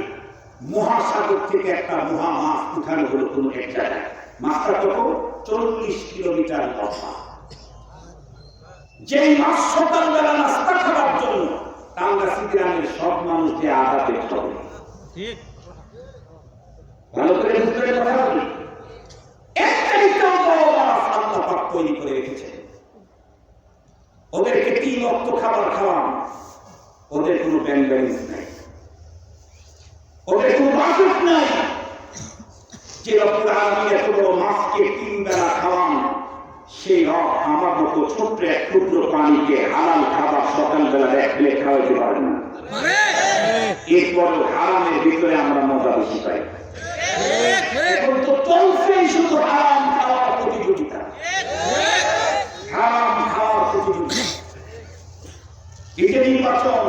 মহাসাগর থেকে একটা মহা মাছ উঠানো হলো কোনো এক জায়গায়। মাছটা কত? 40 কিলোমিটার লম্বা। যে মাছ সকালবেলা নাস্তা খাবার জন্য টাঙ্গাসি গ্রামের সব মানুষ যে আদা পেট হবে, ভালো করে বুঝতে কথা বলি, একটাইটাও বড় মাছ আল্লাহ পাক তৈরি করে রেখেছে। ওদেরকে 3 ওয়াক্ত খাবার খাওয়ান, ওদের কোনো ব্যাংক ব্যালেন্স নাই, ওদের কোনো বাজেট নাই। যে রব্বুল আলামিন এত বড় মাছকে 3 বেলা খাওয়ান, সেই রব আমার মতো ছোট্ট এক ক্ষুদ্র প্রাণীকে হালাল খাবার সকালবেলা 1 প্লেট খাওয়াইতে পারে না। এরপর হারামের ভিতরে আমরা মজা বেশি পাই। এখন তো চলছেই শুধু হারাম খাওয়ার প্রতিযোগিতা, হারাম খাওয়ার প্রতিযোগিতা। এই যে নির্বাচন,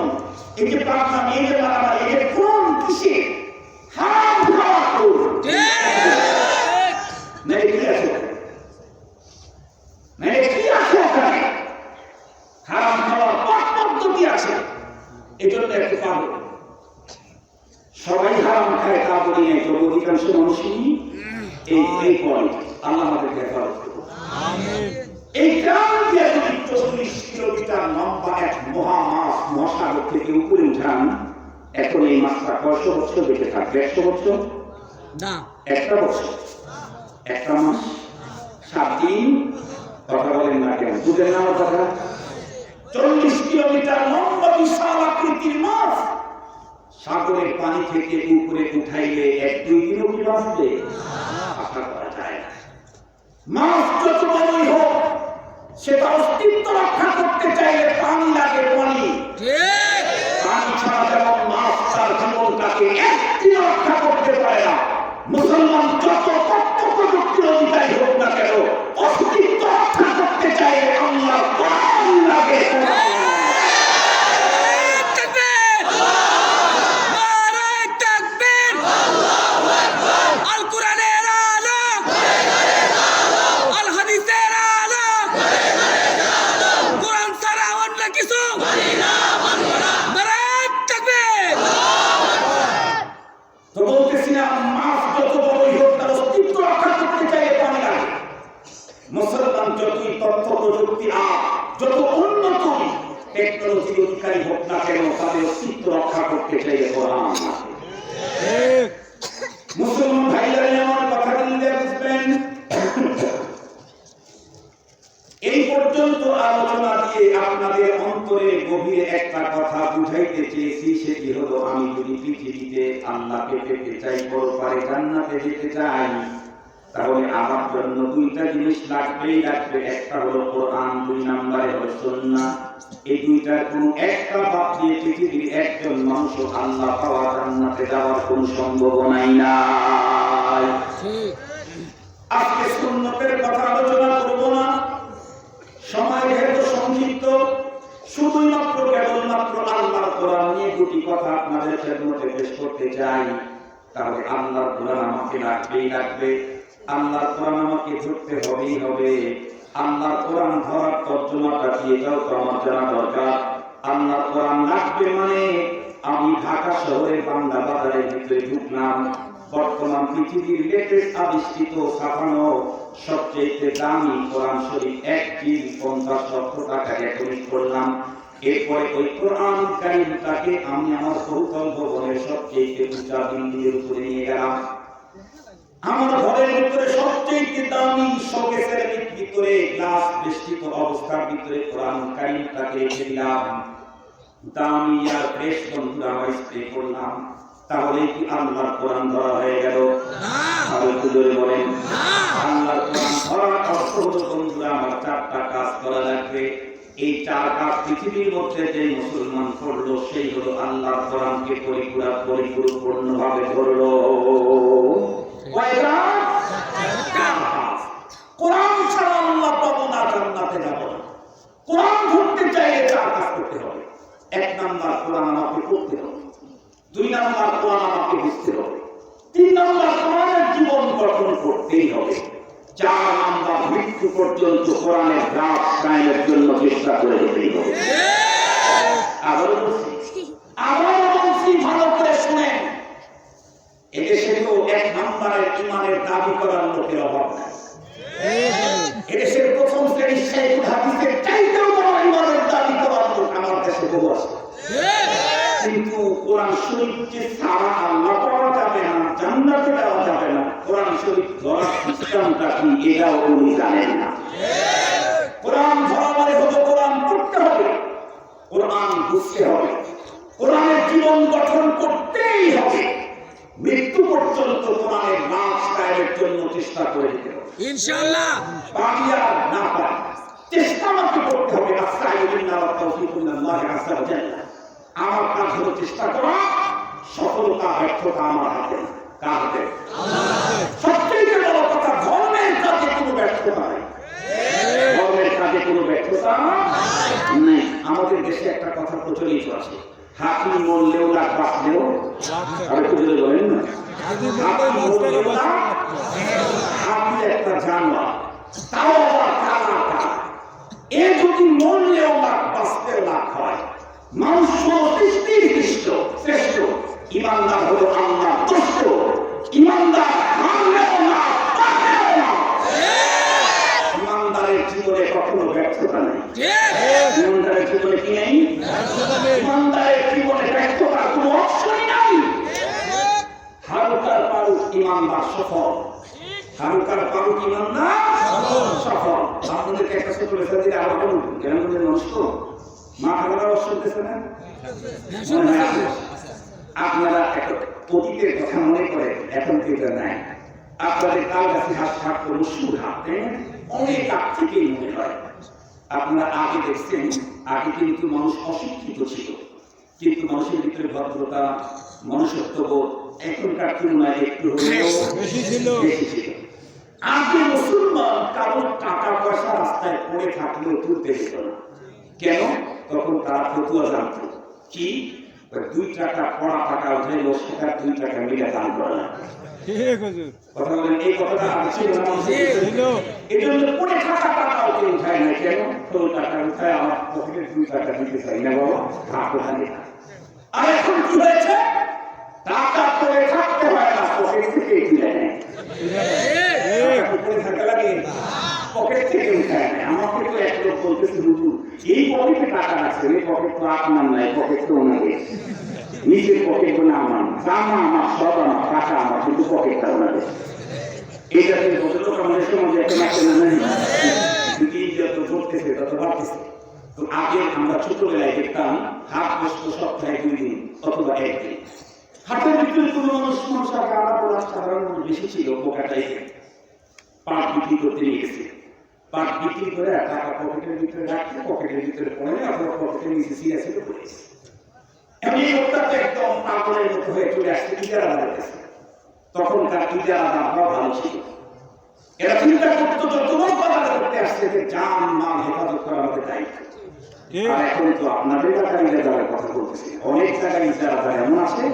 এই যে পাবনা, এই যে মারামারি, এই যে কোন কিসে হারাম খাওয়া হারাম খাওয়ার পদ্ধতি আছে। এজন্য একটু পাবো, সবাই হারাম খায় তা বলি নাই, তবে অধিকাংশ মানুষই এই পরে আল্লাহ আমাদেরকে হেফাজত করুন। এই গ্রাম দিয়ে যদি 40 কিলোমিটার লম্বা এক মহামাছ মহাসাগর থেকে উপরে উঠান, এখন এই মাছটা 100 বছর বেঁচে থাকবে। 100 বছর না, 1 বছর, 1 মাস 7 দিন। কথা বলেন না কেন? বুঝেন না আমার কথা? 40 কিলোমিটার লম্বা বিশাল আকৃতির মাছ সাগরের পানি থেকে উপরে উঠাইলে 1-2 দিনও কি বাঁচবে? আশা করা যায় না। মাছ যত বড়ই হোক, সেটা অস্তিত্ব রক্ষা করতে চাইলে পানি লাগে, পানি। পানি ছাড়া যেমন মাছ তার জীবনটাকে একদিন রক্ষা করতে পারে না, মুসলমান যত তথ্য প্রযুক্তির অধিকারী হোক না কেন, অস্তিত্ব রক্ষা করতে চাইলে আল্লাহ কোরআন লাগে। তো বলতেছিলাম মাছ যত বড়ই হোক তার অস্তিত্ব রক্ষা করতে চাইলে পানি লাগে। মুসলমান যতই তথ্য প্রযুক্তি যত উন্নত টেকনোলজির অধিকারী হোক না কেন, তাদের অস্তিত্ব রক্ষা করতে চাইলে কোরআন লাগে। মুসলমান ভাইরা আমার কথা দিলে বুঝবেন। এই পর্যন্ত আলোচনা দিয়ে আপনাদের অন্তরে গভীরে একটা কথা বুঝাইতে চেয়েছি, সেটি হলো আমি যদি পৃথিবীতে আল্লাহকে পেতে চাই, পরপারে জান্নাতে যেতে চাই, তাহলে আমার জন্য দুইটা জিনিস লাগবেই লাগবে। একটা হলো কোরআন, দুই নম্বরে হলো সুন্নাহ। এই দুইটার কোনো একটা বাদ দিয়ে পৃথিবীর একজন মানুষ আল্লাহ পাওয়া, জান্নাতে যাওয়ার কোনো সম্ভাবনাই নাই। আজকে সুন্নতের কথা আলোচনা করব না, সময় যেহেতু সংক্ষিপ্ত, শুধুই মাত্র কেবলমাত্র আল্লাহর কোরআন নিয়ে দুটি কথা আপনাদের সামনে পেশ করতে চাই। তাহলে আল্লাহর কোরআন আমাকে লাগবেই লাগবে, আল্লাহর কোরআন আমাকে ধরতে হবেই হবে। আল্লাহর কোরআন ধরার তর্জমাটা কি এটাও তো আমার জানা দরকার। আল্লাহর কোরআন লাগবে মানে আমি ঢাকা শহরের বাংলা বাজারের ভিতরে ঢুকলাম, বর্তমান পৃথিবীর লেটেস্ট আবিষ্কৃত ছাপানো সবচেয়ে দামি কোরআন শরীফ 1 জিলদ 50 লক্ষ টাকায় খরিদ করলাম। এরপরে ওই কোরআন কারীমটাকে আমি আমার বহুতল ভবনের সবচেয়ে উঁচা বিল্ডিংয়ের উপরে নিয়ে গেলাম। আমার ঘরের ভিতরে সবচেয়ে দামি শোকেসের ভিতরে গ্লাস বেষ্টিত অবস্থার ভিতরে কোরআন কারীমটাকে রেখে দিলাম। দামি আর ফ্রেশ বন্ধুরা আমরা স্প্রে করলাম। তাহলে কি আল্লাহর কোরআন ধরা হয়ে গেল? আরো একটু জোরে বলেন। আল্লাহর কোরআন ধরার অর্থ হলো বন্ধুরা আমার 4টা কাজ করা লাগবে। এই 4 কাজ পৃথিবীর মধ্যে যে মুসলমান করলো সেই হলো আল্লাহর কোরআনকে পরিপূর্ণভাবে ধরলো। কোরআন ছাড়া আল্লাহ পাবো না, জান্নাতে যাব না। কোরআন ধরতে চাইলে 4 কাজ করতে হবে। 1 নাম্বার কোরআন আমাকে পড়তে হবে, 2 নাম্বার কোরআন আমাকে বুঝতে হবে, 3 নাম্বার কোরআনের জীবন গঠন করতেই হবে, 4 নাম্বার মৃত্যু পর্যন্ত কোরআনের রাত কায়েমের জন্য চেষ্টা করে যেতেই হবে। আবারও বলছি ভালো করে শুনেন, এদেশে তো 1 নাম্বারের ইমানের দাবি করার লোকের অভাব নাই। এদেশের প্রথম শ্রেণীর শাইখুল হাদিসের চাইতেও বড় ইমানের দাবি করার লোক আমার দেশে বহু আছে। কিন্তু কোরআন শরীফকে ছাড়া আল্লাহ পাওয়া যাবে না, জান্নাতে যাওয়া যাবে না, কোরআন শরীফ ধরার সিস্টেমটা কি এটাও উনি জানেন না। কোরআন ধরা মানে হলো কোরআন পড়তে হবে, কোরআন বুঝতে হবে, কোরআনের জীবন গঠন করতেই হবে, মৃত্যু পর্যন্ত কোরআনের নাচ কায়েমের জন্য চেষ্টা করে যেতে হবে ইনশাআল্লাহ। পারি আর না পারি চেষ্টা আমাকে করতে হবে। আস্তাগফিরুল্লাহ ওয়া তাওফীকুল্লাহ আযজা ওয়া জাল্লা। আমার কাজ হলো চেষ্টা করা, সফলতা ব্যর্থতা আমার হাতে না। কার হাতে? আল্লাহর। সবচেয়ে বড় কথা, ধর্মের কাজে কোনো ব্যর্থতা নেই, ধর্মের কাজে কোনো ব্যর্থতা নেই। আমাদের দেশে একটা কথা প্রচলিত আছে, হাতি মরলেও লাখ, বাঁচলেও আর একটু জোরে বলেন না, হাতি মরলেও লাখ। হাতি একটা জানোয়ার, তাও আবার কালা কালা। এ যদি মরলেও লাখ, বাঁচলেও লাখ হয়, মানুষ সৃষ্টির শ্রেষ্ঠ, ইমানদার হলো আল্লাহ তুষ্ট। ইমানদার মানলেও না, পারলেও না। ইমানদারের জীবনে কখনো ব্যর্থতা নেই। ইমানদারের জীবনে কি নেই? ইমানদারের জীবনে ব্যর্থতার কোনো অপশনই নাই। হালুকার পারুক ইমানদার সফল, হালুকার পারুক ইমানদার সফল। আপনাদেরকে একটা ছোট লেখা দিলে আরো বলুন, কেন মানুষ তো মা খালারা শুনতেছে না? আপনারা একটা অতীতের কথা মনে করে, এখন কিন্তু নাই। আপনাদের কাল গাছে হাত থাকতো মসুর হাত, অনেক আগ থেকেই মনে হয় আপনারা আগে দেখছেন, আগে কিন্তু মানুষ অশিক্ষিত ছিল, কিন্তু মানুষের ভিতরে ভদ্রতা, মনুষ্যত্ববোধ এখনকার তুলনায় একটু হলেও বেশি ছিল। আগে মুসলমান কারোর টাকা পয়সা রাস্তায় পড়ে থাকলেও তুলতে যেত না। কেন? তখন তারা ফতুয়া জানত কি 2 টাকা পড়া টাকা উঠাইলো সেটা 2 টাকা মিলে দান করে না। কথা বলেন, এই কথাটা আছে এই জন্য পড়ে থাকা টাকা ওকে উঠায় না। কেন? তো টাকা উঠায় আমার পকেটে 2 টাকা দিতে চাই না বাবা, ওখানে। আর এখন কি হয়েছে? টাকা পড়ে থাকতে হয় না, পকেট থেকে তুলে নেয়। পড়ে থাকা লাগে, পকেট থেকে উঠায় নেয়। আমাকে তো এক লোক বলতেছে, হুজুর এই পকেটে টাকা আছে, এই পকেট তো আপনার নাই, পকেট তো ওনাদের। নিজের পকেট না আমার, জামা আমার, সব আমার, টাকা আমার, কিন্তু পকেটটা ওনাদের। এটা ভদ্রলোক আমাদের সমাজে এখন আছে না? যত ঘটতেছে তত বাড়তেছে। তো আগে আমরা ছোটবেলায় দেখতাম হাট বসতো সপ্তাহে 2 দিন অথবা 1 দিন। হাটের ভিতরে কোনো মানুষ সাধারণ বেশি ছিল, পোকাটাই পাট বিক্রি করতে নিয়ে গেছে। পাট বিক্রি করে টাকা পকেটের ভিতরে রাখতে, পকেটের ভিতরে পড়ে আবার পকেটের নিচে সিরিয়াসে পড়েছে। এমনি লোকটা তো একদম পাগলের মতো হয়ে চলে আসছে ইজারাদারের কাছে। তখনকার ইজারাদার ভালো ছিল, এরা চিন্তা করতো যতবার বাজার করতে আসছে যে জান মাল হেফাজত করা আমাদের দায়িত্ব। আর এখন তো আপনাদের এলাকায় ইজারাদারের কথা বলতেছি, অনেক জায়গায় ইজারাদার এমন আছে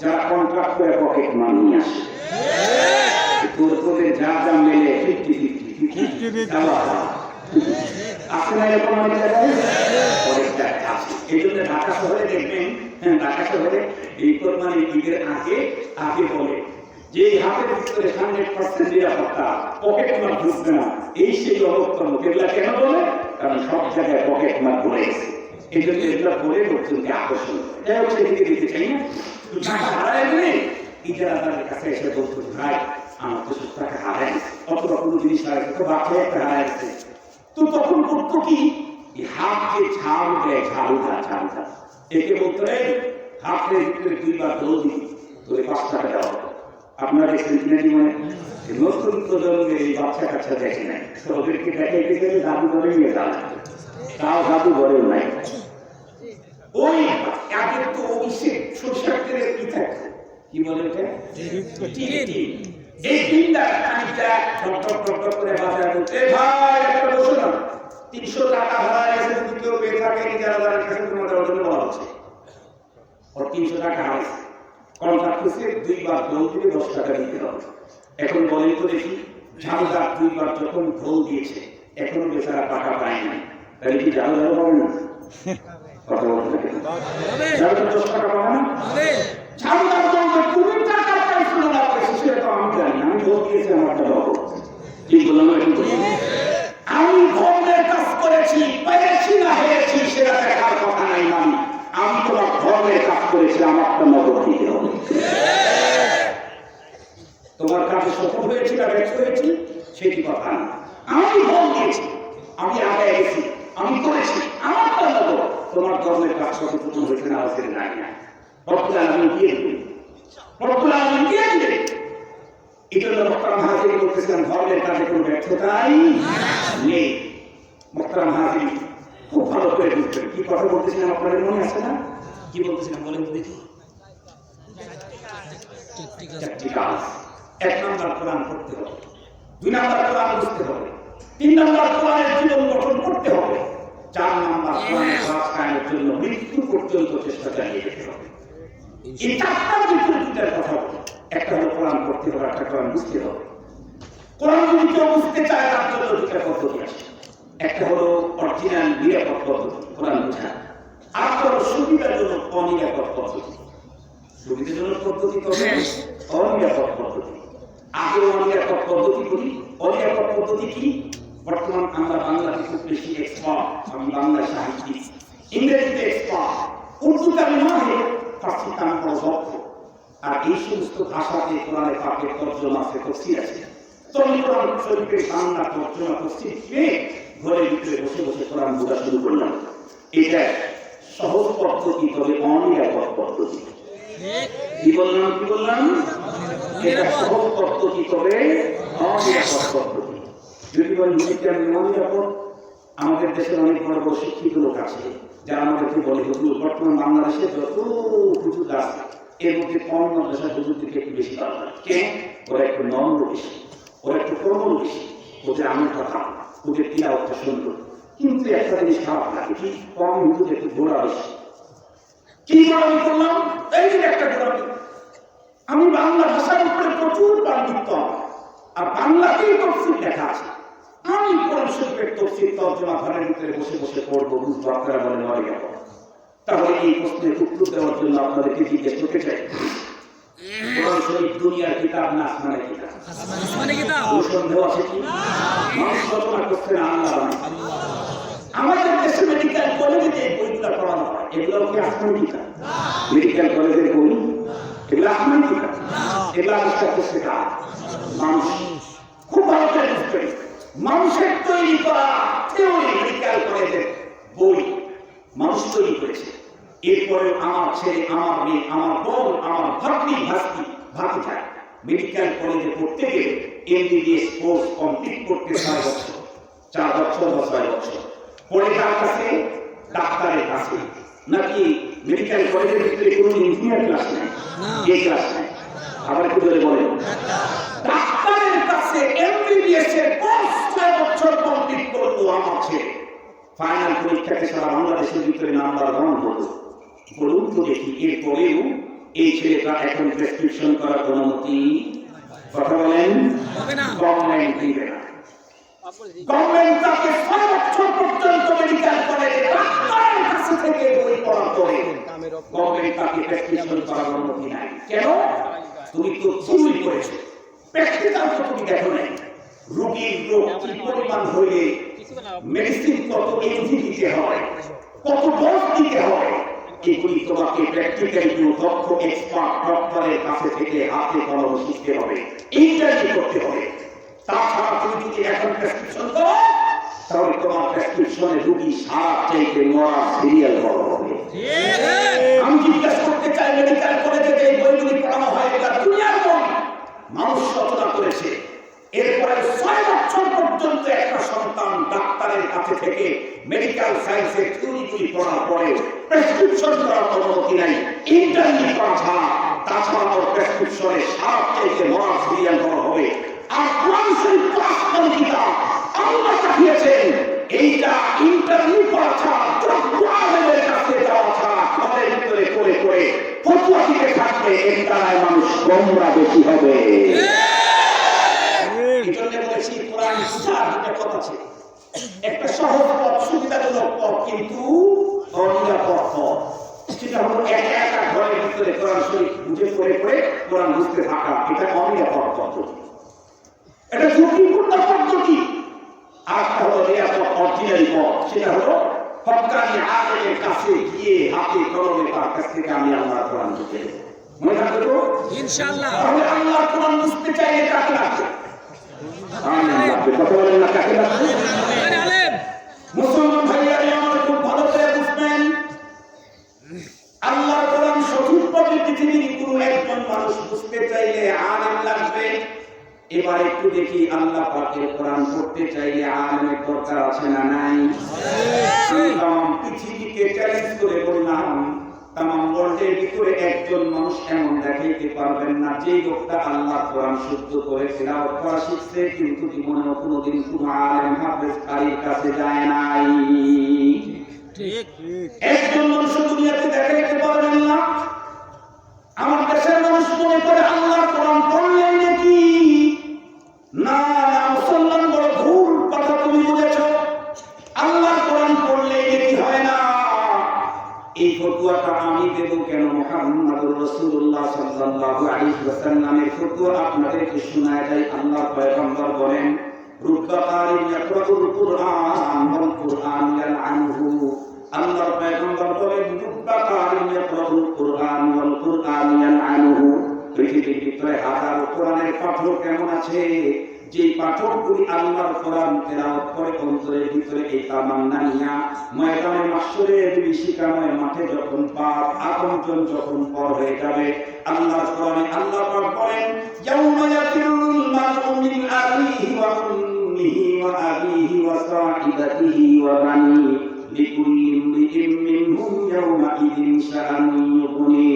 যারা কন্ট্রাক্ট করে পকেট মাল নিয়ে আসে। তোদের যা যা মেলে 50-50 আছে না এরকম অনেক জায়গায়? অনেকটা আছে। এই জন্য ঢাকা শহরে দেখবেন, ঢাকা শহরে এই কোরবানির ঈদের আগে বলে যে হাতের ভিতরে 100% নিরাপত্তা, পকেট মার ঢুকবে না, এই সেই অবস্থা। এগুলা কেন বলে? কারণ সব জায়গায় পকেট মার ভরে গেছে। এই জন্য এগুলা বলে লোকজনকে আকর্ষণ করে। যাই হোক, সেদিকে দিতে চাই না। টাকা হারায় গেলে ইজারাদারের কাছে এসে বলতো, ভাই আমার তো টাকা হারায় গেছে, অথবা কোনো জিনিস হারায় গেছে, বাচ্চা একটা হারায় গেছে। তো তখন করতো কি, হাতকে ঝাড়ু দেয়, ঝাড়ু দা একে বলতো হাতের ভিতরে 2 বার দৌড় দিই, তোরে 5 টাকা দেওয়া। আপনারা দেখছেন কিনা জীবনে? নতুন প্রজন্মের এই বাচ্চা কাচ্চা দেখে নাই, ওদেরকে দেখাইতে গেলে জাদু করে নিয়ে যান, তাও জাদু করেও নাই। ওই আগে তো সরষের তেলের কি থাকে, কি বলে ওটা? এই তিনটা খানিকটা করে বাজার করতে, ভাই একটা বসে না, 300 টাকা হারায় গেছে, যদি কেউ পেয়ে থাকে ইজারাদারের কাছে তোমাদের জন্য বলা হচ্ছে, ওর 300 টাকা হারাইছে, কন্ট্রাক্ট করছে 2 বার দৌড় দিয়ে 10 টাকা দিতে হবে। এখন বলেন তো দেখি, ঝাড়ুদার 2 বার যখন দৌড় দিয়েছে, এখনো বেচারা টাকা পায় না, তাহলে কি ঝাড়ুদারও পাবে না? কথা বলতে ঝাড়ুদার 10 টাকা পাবে না? ঝাড়ুদার দৌড়ে তুমি টাকা পাইছো না পাইছো সেটা তো আমি জানি না, আমি দৌড় দিয়েছি আমার টাকা পাবো। ঠিক বললাম না? একটু আমি ধর্মের কাজ করেছি, পেরেছি না হেরেছি সেটা দেখার কথা নাই। আমি তোমার ধর্মের কাজ করেছি, আমার তো নজর দিতে হবে। তোমার কাজে সফল হয়েছি না ব্যর্থ হয়েছি সেটি কথা না। আমি ভোট দিয়েছি, আমি আগে গেছি, আমি করেছি, আমার তো নজর। তোমার ধর্মের কাজ কতটুকু হয়েছে না হয়েছে নাই না, রব্বুল আলামিন দিয়ে দিবেন, রব্বুল আলামিন দিয়ে দিবেন। এই জন্য মোহতারাম হাজির বলতেছিলাম, ধর্মের কাজে কোনো ব্যর্থতাই নেই। মোহতারাম হাজির খুব ভালো করে বুঝবেন। কি কথা বলতেছিলাম আপনাদের মনে আছে না? কি বলতেছিলাম বলেন তো দেখি? 4টি কাজ। 1 নম্বর কোরআন পড়তে হবে, 2 নম্বর কোরআন বুঝতে হবে, 3 নম্বর কোরআনের জীবন গঠন করতে হবে, 4 নম্বর কোরআনের কাজ কায়েমের জন্য মৃত্যু পর্যন্ত চেষ্টা চালিয়ে যেতে হবে। এই 4টার ভিতরে 2টার কথা বলি। একটা হলো কোরআন পড়তে হবে, একটা কোরআন বুঝতে হবে। কোরআন যদি কেউ বুঝতে চায় তার জন্য 2টা পদ্ধতি আছে। একটা হলো অরিজিনাল নিরাপদ পদ্ধতি, কোরআন বোঝা। আর একটা হলো সুবিধাজনক অনিরাপদ পদ্ধতি। সুবিধাজনক পদ্ধতি তবে অনিরাপদ পদ্ধতি। আগে অনিরাপদ পদ্ধতি করি। অনিরাপদ পদ্ধতি কি? বর্তমান আমরা বাংলাতে খুব বেশি এক্সপার্ট, আমি বাংলা সাহিত্যিক, ইংরেজিতে এক্সপার্ট, উর্দুতে আমি মাহির, ফার্সিতে আমি বড় দক্ষ। আর এই সমস্ত ভাষাতে কোরআনে পাকের তর্জমা আছে, তাফসীর আছে। তো আমি কোরআন শরীফের বাংলা তর্জমা তাফসীর পেয়ে ঘরের ভিতরে বসে বসে কোরআন বোঝা শুরু করলাম। এটা সহজ পদ্ধতি, তবে অনিরাপদ পদ্ধতি। কি বললাম? এটা সহজ পদ্ধতি, তবে অনিরাপদ পদ্ধতি। যদি বলেন অনিরাপদ, আমাদের দেশের অনেক বড় বড় শিক্ষিত লোক আছে যারা আমাদেরকে বলে হুজুর বর্তমান বাংলাদেশে যত হুজুর আছে এর মধ্যে কম মাদ্রাসার হুজুরদেরকে একটু বেশি পাওয়া যায়। কেন? ওরা একটু নম্র বেশি, ওরা একটু কোমল বেশি, ওদের আমি কথা, ওদের তিলাওয়াতটা সুন্দর। কিন্তু একটা জিনিস খারাপ লাগে কি, কম হুজুর একটু গোড়া বেশি। কি গোড়ামি করলাম? এই যে একটা গোড়ামি, আমি বাংলা ভাষার উপরে প্রচুর পাণ্ডিত্য, আর বাংলাতেই তফসির লেখা আছে। আমি কোরআন শরীফের তফসির তর্জমা ঘরের ভিতরে বসে বসে পড়বো, বুঝবো আপনারা বলে মরে গেল। তাহলে এই প্রশ্নের উত্তর দেওয়ার জন্য আপনাদেরকে জিজ্ঞেস করতে চাই, কোরআন শরীফ দুনিয়ার কিতাব না আসমানের কিতাব?
আসমানের কিতাব।
সন্দেহ আছে কি? মানুষ রচনা করছে না, আল্লাহ বানায়। আমাদের দেশে মেডিকেল কলেজে যে বইগুলো পড়ানো হয় এগুলো কি আসমানি কিতাব? মেডিকেল কলেজের বই এগুলো আসমানি কিতাব? এগুলো আবিষ্কার করছে কার? মানুষ। খুব ভালো করে বুঝবেন, মানুষের তৈরি করা থিওরি মেডিকেল কলেজের বই মানুষ তৈরি করেছে। এরপরে আমার ছেলে, আমার মেয়ে, আমার বোন, আমার ভাগ্নি ভাতিজা মেডিকেল কলেজে পড়তে গেলে এমবিবিএস কোর্স কমপ্লিট করতে 4 বছর বা 6 বছর পড়ে যাওয়ার কাছে ডাক্তারের কাছে, নাকি মেডিকেল কলেজের ভিতরে কোনো ইঞ্জিনিয়ার ক্লাস নেই, এই ক্লাস নেই। আবার কি বলে বলেন, ডাক্তারের কাছে এমবিবিএস এর কোর্স 6 বছর কমপ্লিট করলো আমার ছেলে। ফাইনাল পরীক্ষাতে সারা বাংলাদেশের ভিতরে নাম্বার 1 হলো। বলুন তো দেখি, এরপরেও এই ছেলেটা এখন প্রেসক্রিপশন করার অনুমতি, কথা বলেন, গভর্নমেন্ট দিবে না। গভর্নমেন্ট তাকে 6 বছর পর্যন্ত মেডিকেল কলেজে ডাক্তারের কাছে থেকে বই পড়া করে গভর্নমেন্ট তাকে প্রেসক্রিপশন করার অনুমতি নাই। কেন? তুমি তো চুরি করেছো, প্র্যাকটিক্যাল তো তুমি দেখো নাই। রোগীর রোগ কি পরিমাণ হইলে মেডিসিন কত এমজি দিতে হয়, কত ডোজ দিতে হয়, এগুলি তোমাকে প্র্যাকটিক্যালি কোনো দক্ষ এক্সপার্ট ডক্টরের কাছে থেকে হাতে কলমে শিখতে হবে, ইন্টারভিউ করতে হবে। তাছাড়া তুমি যদি এখন প্রেসক্রিপশন করো তাহলে তোমার প্রেসক্রিপশনে রোগী সারা চাইতে মরা সিরিয়াল বড় হবে। আমি জিজ্ঞেস করতে চাই, মেডিকেল কলেজে যে বইগুলি পড়ানো হয় এটা দুনিয়ার বই, মানুষ রচনা করেছে। এরপরে 6 বছর পর্যন্ত একটা সন্তান ডাক্তারের কাছে থেকে মেডিকেল সায়েন্সের থিওরিগুলি পড়ার পরে প্রেসক্রিপশন করার অনুমতি নাই, ইন্টারভিউ করা ছাড়া। তাছাড়া ওর প্রেসক্রিপশনে সারা চাইতে মরা সিরিয়াল বড় হবে। আর কোরআন শরীফ তো আসমানি কিতাব, আল্লাহ পাঠিয়েছেন। এইটা ইন্টারভিউ করা ছাড়া, আলেমের কাছে যাওয়া ছাড়া ঘরের ভিতরে করে করে ফতোয়া দিতে থাকলে এর দ্বারাই মানুষ গোমরা বেশি হবে। এজন্য বলেছি কোরআন শিক্ষার একটা কথা আছে, একটা সহজ পথ, সুবিধাজনক পথ, কিন্তু অনিরাপদ পথ। সেটা হলো একা একা ঘরের ভিতরে কোরআন শরীফ বুঝে পড়ে পড়ে কোরআন বুঝতে থাকা, এটা অনিরাপদ পদ্ধতি, এটা ঝুঁকিপূর্ণ পদ্ধতি। আর একটা হলো নিরাপদ অর্জিনারি পথ, সেটা হলো হক্কানি আলেমের কাছে গিয়ে হাতে কলমে তার কাছ থেকে আমি আল্লাহর কোরআন বুঝে নেব। মনে রাখবে তো ইনশাআল্লাহ। তাহলে আল্লাহর কোরআন বুঝতে চাইলে কাকে লাগবে? কথা বলেন না, কাকে লাগবে? মুসলমান ভাইয়ারে আমার খুব ভালো করে বুঝবেন, আল্লাহর কোরআন সঠিকভাবে পৃথিবীর কোনো একজন মানুষ বুঝতে চাইলে আলেম লাগবে। এবার একটু দেখি, আল্লাহ পাকের কোরআন পড়তে চাইলে আলেমের দরকার আছে না নাই? তাম পৃথিবীকে চ্যালেঞ্জ করে বললাম, তাম ওয়ার্ল্ডের ভিতরে একজন মানুষ এমন দেখাইতে পারবেন না যে লোকটা আল্লাহ কোরআন শুদ্ধ করে তেলাওয়াত করা শিখছে, কিন্তু জীবনে কোনোদিন কোনো আলেম হাফেজ কারীর কাছে যায় নাই। ঠিক একজন মানুষ দুনিয়াতে দেখাইতে পারবেন না। আমার দেশের মানুষ মনে করে আল্লাহ কোরআন পড়লেন নাকি না, মুসলমান বড় ভুল কথা তুমি বুঝেছ। আল্লাহ কোরআন পড়লে নাকি হয় না, এই ফতোয়াটা আমি দেব কেন? মুহাম্মদুর রাসূলুল্লাহ সাল্লাল্লাহু আলাইহি ওয়াসাল্লামের ফতোয়া আপনাদেরকে শোনায় দেয়। আল্লাহ পয়গম্বর বলেন, রুব্বা কারিম ইয়াকরাউল কুরআন ওয়াল কুরআন ইয়ালআনুহু। আল্লাহ পয়গম্বর বলেন, রুব্বা কারিম ইয়াকরাউল কুরআন ওয়াল কুরআন ইয়ালআনুহু। পৃথিবীর ভিতরে হাজারো কোরআনের পাঠক কেমন আছে, যে পাঠকগুলি আল্লাহর কোরআন তেলাওয়াত করে অন্তরের ভিতরে এই তামান্না নিয়া ময়দানে মাহশরের বিশিকাময় মাঠে যখন পাপ আগমন যখন পর হয়ে যাবে, আল্লাহর কোরআনে আল্লাহ পাক বলেন, ইয়াউমা ইয়াফিরুল মারউ মিন আখিহি ওয়া উম্মিহি ওয়া আবিহি ওয়া সাহিবাতিহি ওয়া বানি লিকুল্লি ইমরিইম মিনহুম ইয়াওমা ইদিন শাআনুন ইউগনি।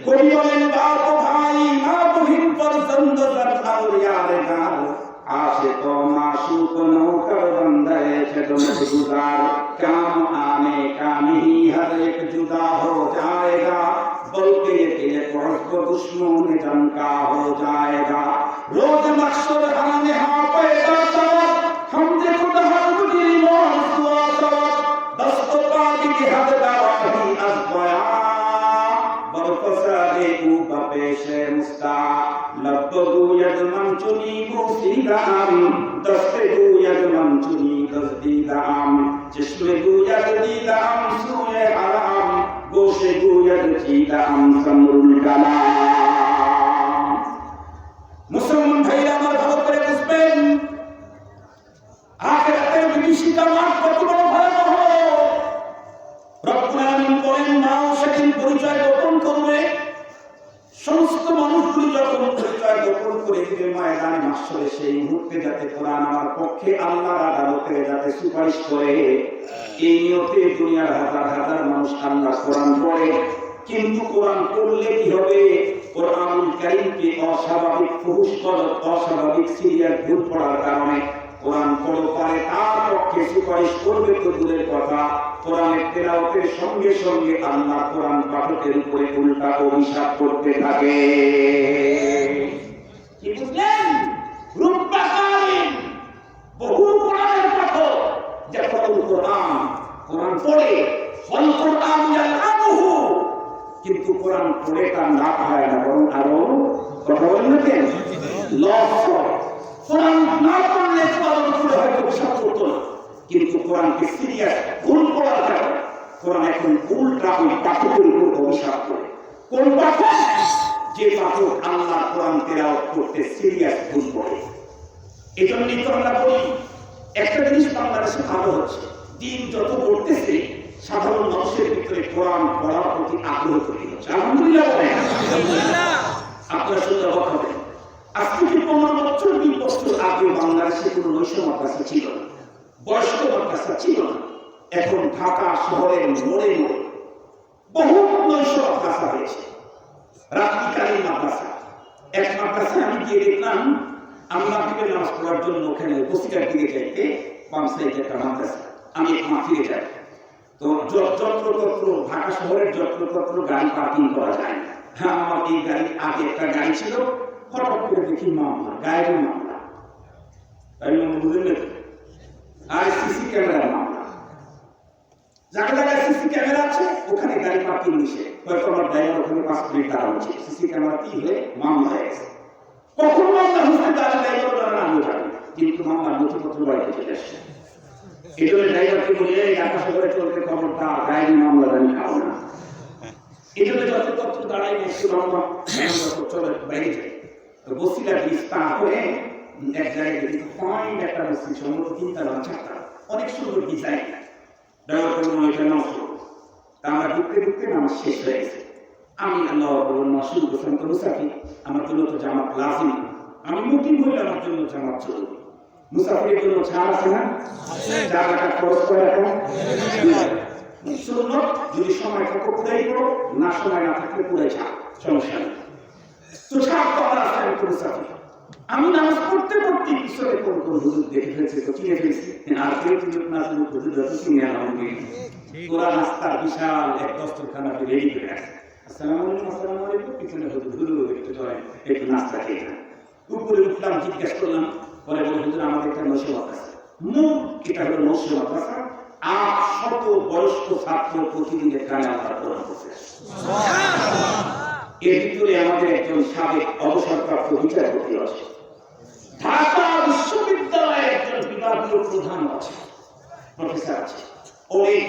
কবি বলেন বাপ ভাই মা বহিন পর্যন্ত যার আউলিয়ার গান आशे तो माशूक नौकर बंदे खिदमत गुजार काम आने का नहीं हर एक जुदा हो जाएगा बल्कि एक वक्त दुश्मन जन का हो जाएगा। रोज मकसद हमने हाँ पैदा सवत हम देखो दहर गुजरी मौत सुआ सवत दस्त पागी की हद गवाही अज बया बरफसा दे ऊबा पेशे मुस्ता लब्बगु यजमन चुनी गुसीदाम दस्तेगु यजमन चुनी दस्तीदाम जिस्मेगु यजदीदाम सुए हराम गोशेगु यजदीदाम समरुल कलाम। मुसलमान भाईरा আমার ভালো করে বুঝবেন আখিরাতের বিভীষিকার মাঠ কত বড় ভয়াবহ। রব্বুল আলামিন বলেন নাও সেদিন পরিচয় গোপন করবে। সমস্ত মানুষগুলো যখন পরিচয় গোপন করে দিবে ময়দানে মাহশরে সেই মুহূর্তে যাতে কোরআন আমার পক্ষে আল্লাহর আদালতে যাতে সুপারিশ করে এই নিয়তে দুনিয়ার হাজার হাজার মানুষ আল্লাহ কোরআন পড়ে কিন্তু কোরআন পড়লে কি হবে কোরআনুল কারীমকে অস্বাভাবিক ফুহুশ করা অস্বাভাবিক সিরিয়াল ভুল পড়ার কারণে কোরআন পড়ো পারে তার পক্ষে সুপারিশ করবে তো দূরের কথা কোরআনের তেলাওয়াতের সঙ্গে সঙ্গে আল্লাহ কোরআন পাঠকের উপরে উল্টা অভিশাপ করতে থাকে। কি বুঝলেন? রূপকালীন বহু কোরআনের পাঠক যখন কোরআন পড়ে ফল কোরআন ইয়ালামুহু কিন্তু কোরআন পড়ে তার লাভ হয় না বরং আরো কথা বলেন কেন লস হয়। কোরআন না পড়লে কোরআন পড়ে হয়তো অভিশাপ করতো না কিন্তু কোরআনকে সিরিয়াস ভুল পড়ার কারণে কোরআন এখন উল্টা ওই পাঠকের উপর অভিশাপ করে। কোন পাঠক? যে পাঠক আল্লাহ কোরআন তেলাওয়াত করতে সিরিয়াস ভুল পড়ে। এজন্যই তো আমরা বলি একটা জিনিস বাংলাদেশে ভালো হচ্ছে দিন যত পড়তেছে সাধারণ মানুষের ভিতরে কোরআন পড়ার প্রতি আগ্রহ তৈরি হচ্ছে। আলহামদুলিল্লাহ বলেন। আপনারা শুনতে অবাক হবেন আজ থেকে 15 বছর 20 বছর আগে বাংলাদেশে কোনো নৈশ মাদ্রাসা ছিল না, বয়স্ক মাদ্রাসা ছিল না। এখন ঢাকা শহরের মোড়ে মোড়ে বহু নৈশ মাদ্রাসা হয়েছে, রাত্রিকালীন মাদ্রাসা। এক মাদ্রাসায় আমি গিয়ে দেখলাম আমি মাগরিবের নামাজ পড়ার জন্য ওখানে বসিকার দিকে যাইতে বাম সাইডে একটা মাদ্রাসা, আমি এক মা ফিরে যাই তো যত্রতত্র ঢাকা শহরের যত্রতত্র গাড়ি পার্কিং করা যায় না। হ্যাঁ আমার এই গাড়ি আগে একটা গাড়ি ছিল, হঠাৎ করে দেখি মামলা গায়ের মামলা বুঝলেন আর সিসি ক্যামেরা মামলা। জায়গা জায়গায় সিসি ক্যামেরা আছে ওখানে গাড়ি পার্কিং নিষেধ, হয়তো আমার ড্রাইভার ওখানে 5 মিনিট দাঁড়ানো উচিত। সিসি ক্যামেরা কি হয়ে মামলা হয়ে গেছে। কখন মামলা হচ্ছে তার ড্রাইভার দ্বারা আমি জানি কিন্তু মামলার নথিপত্র বাড়িতে চলে আসছে। এই জন্য ড্রাইভারকে বলে ঢাকা শহরে চলতে খবরটা গাড়ি মামলা জানি খাও না। এই জন্য যত তথ্য দাঁড়াই একটু মামলা চলে বাইরে যায় তো বসিলা ব্রিজ পার হয়ে এক জায়গায় দেখি পয়েন্ট একটা বসছি সম্ভবত 3 তলা 4 তলা অনেক সুন্দর ডিজাইন। ড্রাইভারকে মনে হয় নামাজ পড়বো তা আমরা ঢুকতে ঢুকতে নামাজ শেষ হয়ে গেছে। আমি আল্লাহ নামাজ শুরু করছিলাম তো মুসাফির আমার জন্য তো জামাত লাজিম, আমি মুকিম হইলে আমার জন্য জামাত জরুরি। মুসাফিরের জন্য ছাড় আছে না? 4 টাকা খরচ করে এখন সুন্নত যদি সময় থাকে পুরাই করো, না সময় না থাকলে পুরাই ছাড়, সমস্যা নেই। তো ছাড় তো আমার আছে আমি তো মুসাফির। আমি নামাজ পড়তে পড়তে পিছনে কোন কোন হুজুর দেখে ফেলছে তো চিনে ফেলছি আর কেউ সুযোগ না শুধু হুজুর যত চিনে আমাকে তোরা রাস্তার বিশাল এক দস্তরখানা রেডি করে আছে। আসসালামু আলাইকুম পিছনে হুজুর একটু ধরেন একটু নাস্তা খেয়ে না। উপরে উঠলাম জিজ্ঞেস করলাম পরে বলে হুজুর আমাদের একটা নসিহত আছে। মুখ এটা হলো নসিহত আছে 800 বয়স্ক ছাত্র প্রতিদিনের কানে আমরা কোরআন পড়তে আসি। এর ভিতরে আমাদের একজন সাবেক অবসরপ্রাপ্ত বিচারপতি আছে, ঢাকা বিশ্ববিদ্যালয়ের একজন বিভাগীয় প্রধান আছে, প্রফেসর আছে, অনেক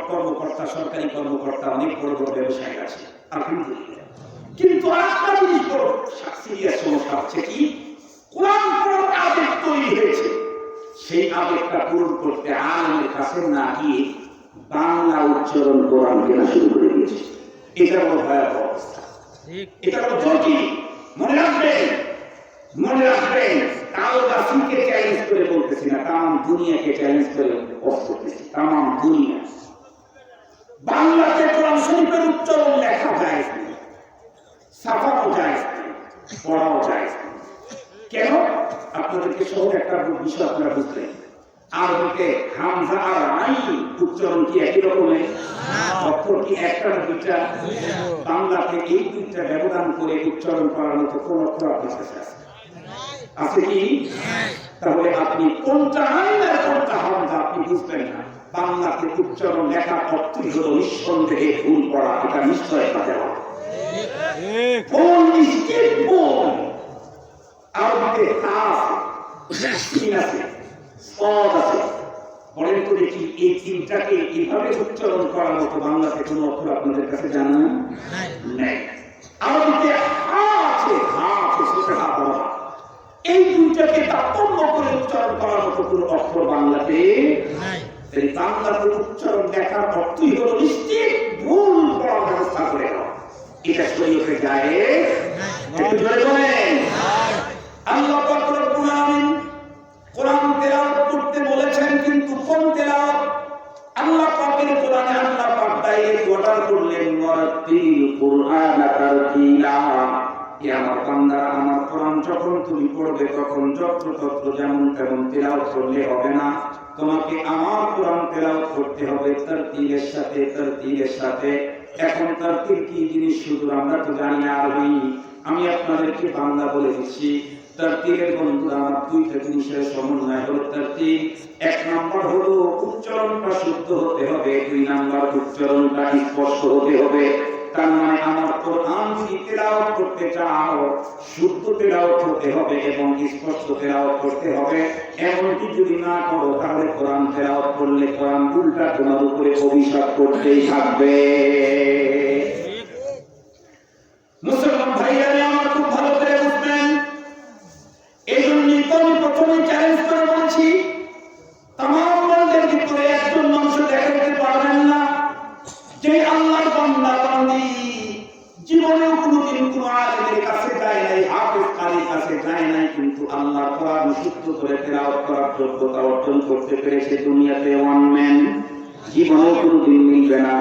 কর্মকর্তা সরকারি কর্মকর্তা অনেক বড় বড় ব্যবসায়ী আছে। আলহামদুলিল্লাহ। কিন্তু একটা জিনিস বড় সিরিয়াস সমস্যা হচ্ছে কি কোরআন পড়ার আবেগ তৈরি হয়েছে, সেই আবেগটা পূরণ করতে আলেমের কাছে না গিয়ে বাংলা উচ্চারণ কোরআন কেনা শুরু করে দিয়েছে। এটা বড় ভয়াবহ অবস্থা, এটা বড় জটিল। মনে রাখবেন কালবাসীকে চ্যালেঞ্জ করে বলতেছি না, তাম দুনিয়াকে চ্যালেঞ্জ করে বলতেছি, তাম দুনিয়া। বাংলাতে কোরআন শরীফের উচ্চারণ লেখা যায়, ছাপানো যায়, পড়াও যায়। কেন? আপনাদেরকে সহ একটা বিষয় আপনারা বুঝলেন, আরবিতে হামজা আর আইন উচ্চারণ কি একই রকমের? অক্ষর কি একটা না দুইটা? বাংলাতে এই দুইটা ব্যবধান করে উচ্চারণ করার মতো কোন অক্ষর আপনার কাছে আছে? আছে কি? তাহলে আপনি কোনটা আইন আর কোনটা হামজা আপনি বুঝবেন না। বাংলাতে উচ্চারণ লেখা অর্থই হলো নিঃসন্দেহে ভুল করা, এটা নিশ্চয়তা দেওয়া। কোন নিশ্চিত ভুল? আরবিতে আছে, পদ আছে। বলেন তো দেখি, এই তিনটাকে এইভাবে উচ্চারণ করার মতো বাংলাতে কোন অক্ষর আপনাদের কাছে জানা নেই। আরবিতে হা আছে, সেটা হা বড়। এই দুইটাকে তারতম্য করে উচ্চারণ করার মতো কোন অক্ষর বাংলাতে নাই। এই বাংলাতে উচ্চারণ দেখার অর্থই হলো নিশ্চিত ভুল করার ব্যবস্থা করে দেওয়া। এটা শরীয়তে যায়। একটু জোরে বলেন। আল্লাহ পাক রব্বুল আলামিন কোরআন তেলাওয়াত করতে বলেছেন, কিন্তু কোন তেলাওয়াত? আল্লাহ পাকের কোরআনে আল্লাহ পাক ডাইরেক্ট অর্ডার করলেন, ওয়ারাতিল কুরআনা তারতিলা। হে আমার বান্দা, আমার কোরআন যখন তুমি পড়বে তখন যত্রতত্র যেমন তেমন তেলাওয়াত করলে হবে না, তোমাকে আমার কোরআন তেলাওয়াত করতে হবে তারতিলের সাথে, তারতিলের সাথে। এখন তারতিল কি জিনিস শুধু আমরা তো জানি আরবি, আমি আপনাদেরকে বাংলা বলে দিচ্ছি। তারতিলের বন্ধুরা, আমার দুইটা জিনিসের সমন্বয় হলো তারতিল। এক নাম্বার হলো উচ্চারণটা শুদ্ধ হতে হবে, দুই নাম্বার উচ্চারণটা স্পষ্ট হতে হবে। তার মানে আমার কোরআন যদি তেলাওয়াত করতে চাও, শুদ্ধ তেলাওয়াত হতে হবে এবং স্পষ্ট তেলাওয়াত করতে হবে। এমনকি যদি না করো, তাহলে কোরআন তেলাওয়াত করলে কোরআন উল্টা তোমার উপরে অভিশাপ করতেই থাকবে। মুসলমান ভাইরা আমার খুব ভালো করে বুঝবেন। এই জন্যই তো আমি প্রথমে চ্যালেঞ্জ করে বলছি, তামাম মানুষের ভিতরে একজন মানুষ দেখাতে পারবেন না যে আল্লাহর বান্দা বান্দি জীবনেও কোনোদিন কোনো আলেমের কাছে যায় নাই, হাফেজ কারীর কাছে যায় নাই, কিন্তু আল্লাহর কোরআন শুদ্ধ করে তেলাওয়াত করার যোগ্যতা অর্জন করতে পেরেছে। দুনিয়াতে ওয়ান ম্যান জীবনেও কোনোদিন মিলবে না।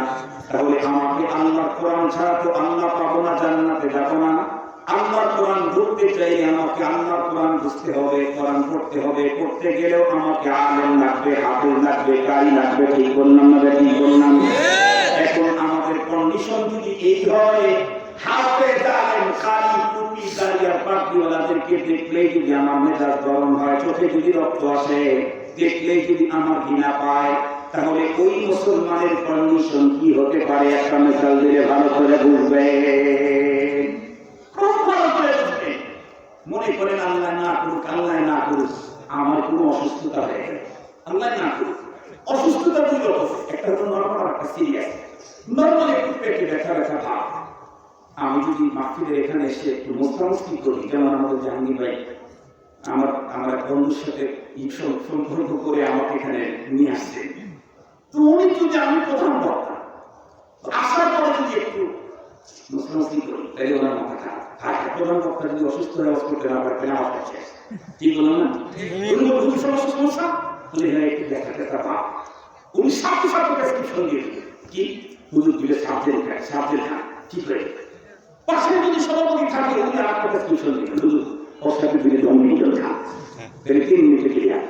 তাহলে আমাকে আল্লাহর কোরআন ছাড়া তো আল্লাহ পাবো না, জান্নাতে যাবো না। আল্লাহর কোরআন পড়তে চাইলে আমাকে আল্লাহর কোরআন বুঝতে হবে, কোরআন পড়তে হবে। পড়তে গেলেও আমাকে আলেম লাগবে, হাফেজ লাগবে, কারি লাগবে। ঠিক বললাম না? ঠিক বললাম? এখন আমাদের কন্ডিশন যদি এই হয়, হাফেজ, আলেম, কারি, টুপি, দাড়িয়া, পাগড়িওয়ালাদেরকে দেখলেই যদি আমার মেজাজ গরম হয়, চোখে যদি রক্ত আসে, দেখলেই যদি আমার ঘৃণা পায়, তাহলে ওই মুসলমানের কন্ডিশন কি হতে পারে? একটা মিসাল দিলে ভালো করে বুঝবে। মনে করেন আল্লাহ না করুক, আল্লাহ না করুক, আমার কোনো অসুস্থতা হয়ে গেল, আল্লাহ না করুক। অসুস্থতা দুই রকম, একটা হলো নরমাল, একটা সিরিয়াস। নরমাল একটু পেটে ব্যথা ব্যথা ভাব, আমি যদি মাহফিলের এখানে এসে একটু মোস্তামস্তি করি, যেমন আমাদের জাহাঙ্গীর ভাই আমার বন্ধুর সাথে সম্পর্ক করে আমাকে এখানে নিয়ে আসছে, তো উনি যদি, আমি প্রধান বক্তা, আসার পরে যদি একটু মোস্তামস্তি করি, তাহলে ওনার মাথা খারাপ। প্রধান বক্তা যদি অসুস্থ আওয়াজ করতে না পারতেন, আমার কাছে ঠিক বললাম না? সমস্যা উনি একটু দেখা দেখা ভাব, উনি সাথে সাথে প্রেসক্রিপশন দিয়ে দিলেন, কি হুজুর দিলে সাবজেল খান, ঠিক হয়ে যাবে। পাশে যদি সভাপতি থাকে, উনি আর একটা প্রেসক্রিপশন দিলেন, হুজুর ওর সাথে দিলে 10 মিনিট খান, তাহলে 3 মিনিটে ক্লিয়ার।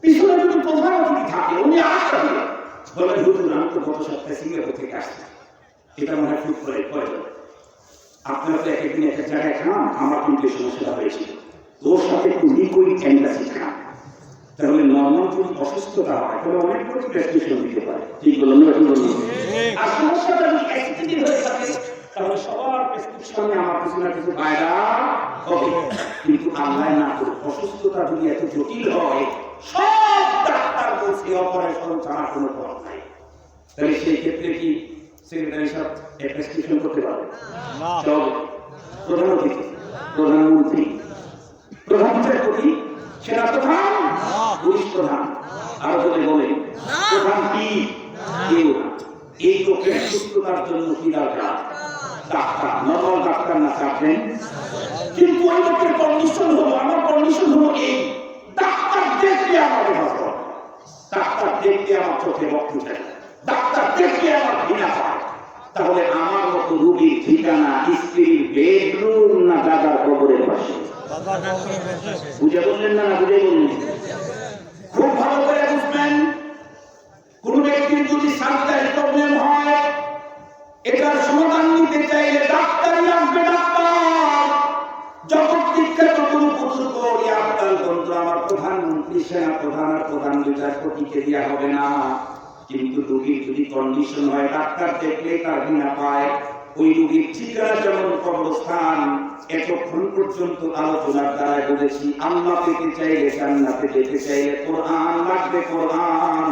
পিছনে যদি প্রধান অতিথি থাকে, উনি আর একটা দিলেন, বলেন হুজুর আমি তো গত সপ্তাহে সিঙ্গাপুর থেকে আসছি, এটা মনে হয় খুব করে আপনারা তো একদিন একটা জায়গায় খান, আমার কিন্তু এই সমস্যাটা হয়েছিল, ওর সাথে একটু লিকুইড অ্যান্টাসিড খান। তাহলে নর্মাল যদি অসুস্থতা হয়, তাহলে অনেক বড় প্রেসক্রিপশন দিতে পারে। ঠিক বললাম না? ঠিক বললাম? আর সমস্যাটা যদি অ্যাসিডিটি হয়ে থাকে, তাহলে সবার প্রেসক্রিপশনে আমার কিছু না কিছু ফায়দা হবে। কিন্তু আল্লাহ না করুক, অসুস্থতা যদি এত জটিল হয়, সব ডাক্তার বলছে অপারেশন ছাড়া কোনো পথ নাই, তাহলে সেই ক্ষেত্রে কি সেক্রেটারি সাহেব প্রেসক্রিপশন করতে পারবে? সব প্রধান অতিথি, প্রধানমন্ত্রী, প্রধান বিচারপতি, সেনা প্রধান, পুলিশ প্রধান, আরো যদি বলেন প্রধান কি? কেউ না। এই লোকের সুস্থতার জন্য কি দরকার? ডাক্তার, নর্মাল ডাক্তার না চাপেন। কিন্তু ওই লোকের কন্ডিশন হলো, আমার কন্ডিশন হলো এই, ডাক্তার দেখলে আমার ভালো, ডাক্তার দেখলে আমার চোখে রক্ত যায়, ডাক্তার দেখলে আমার ঘৃণা পায়। তাহলে আমার মতো রোগীর ঠিকানা স্ত্রীর বেডরুম না দাদার কবরের পাশে? বুঝে বললেন না, বুঝে বললেন? খুব ভালো করে বুঝবেন, কোন ব্যক্তির যদি সার্জারি প্রবলেম হয়, এটার সমাধান নিতে চাইলে ডাক্তারই আসবে। ডাক্তার জগৎ বিখ্যাত কোনো বুজুর্গ আফগানগঞ্জ আমার প্রধানমন্ত্রী, সেনা প্রধান আর প্রধান বিচারপতিকে দেওয়া হবে না। কিন্তু রোগীর যদি কন্ডিশন হয়, ডাক্তার দেখলে তার ঘৃণা পায়, ওই রোগীর ঠিকানা যেমন কবরস্থান। এতক্ষণ পর্যন্ত আলোচনার দ্বারায় বলেছি, আল্লাহ পেতে চাইলে, জান্নাতে যেতে চাইলে কোরআন লাগবে। কোরআন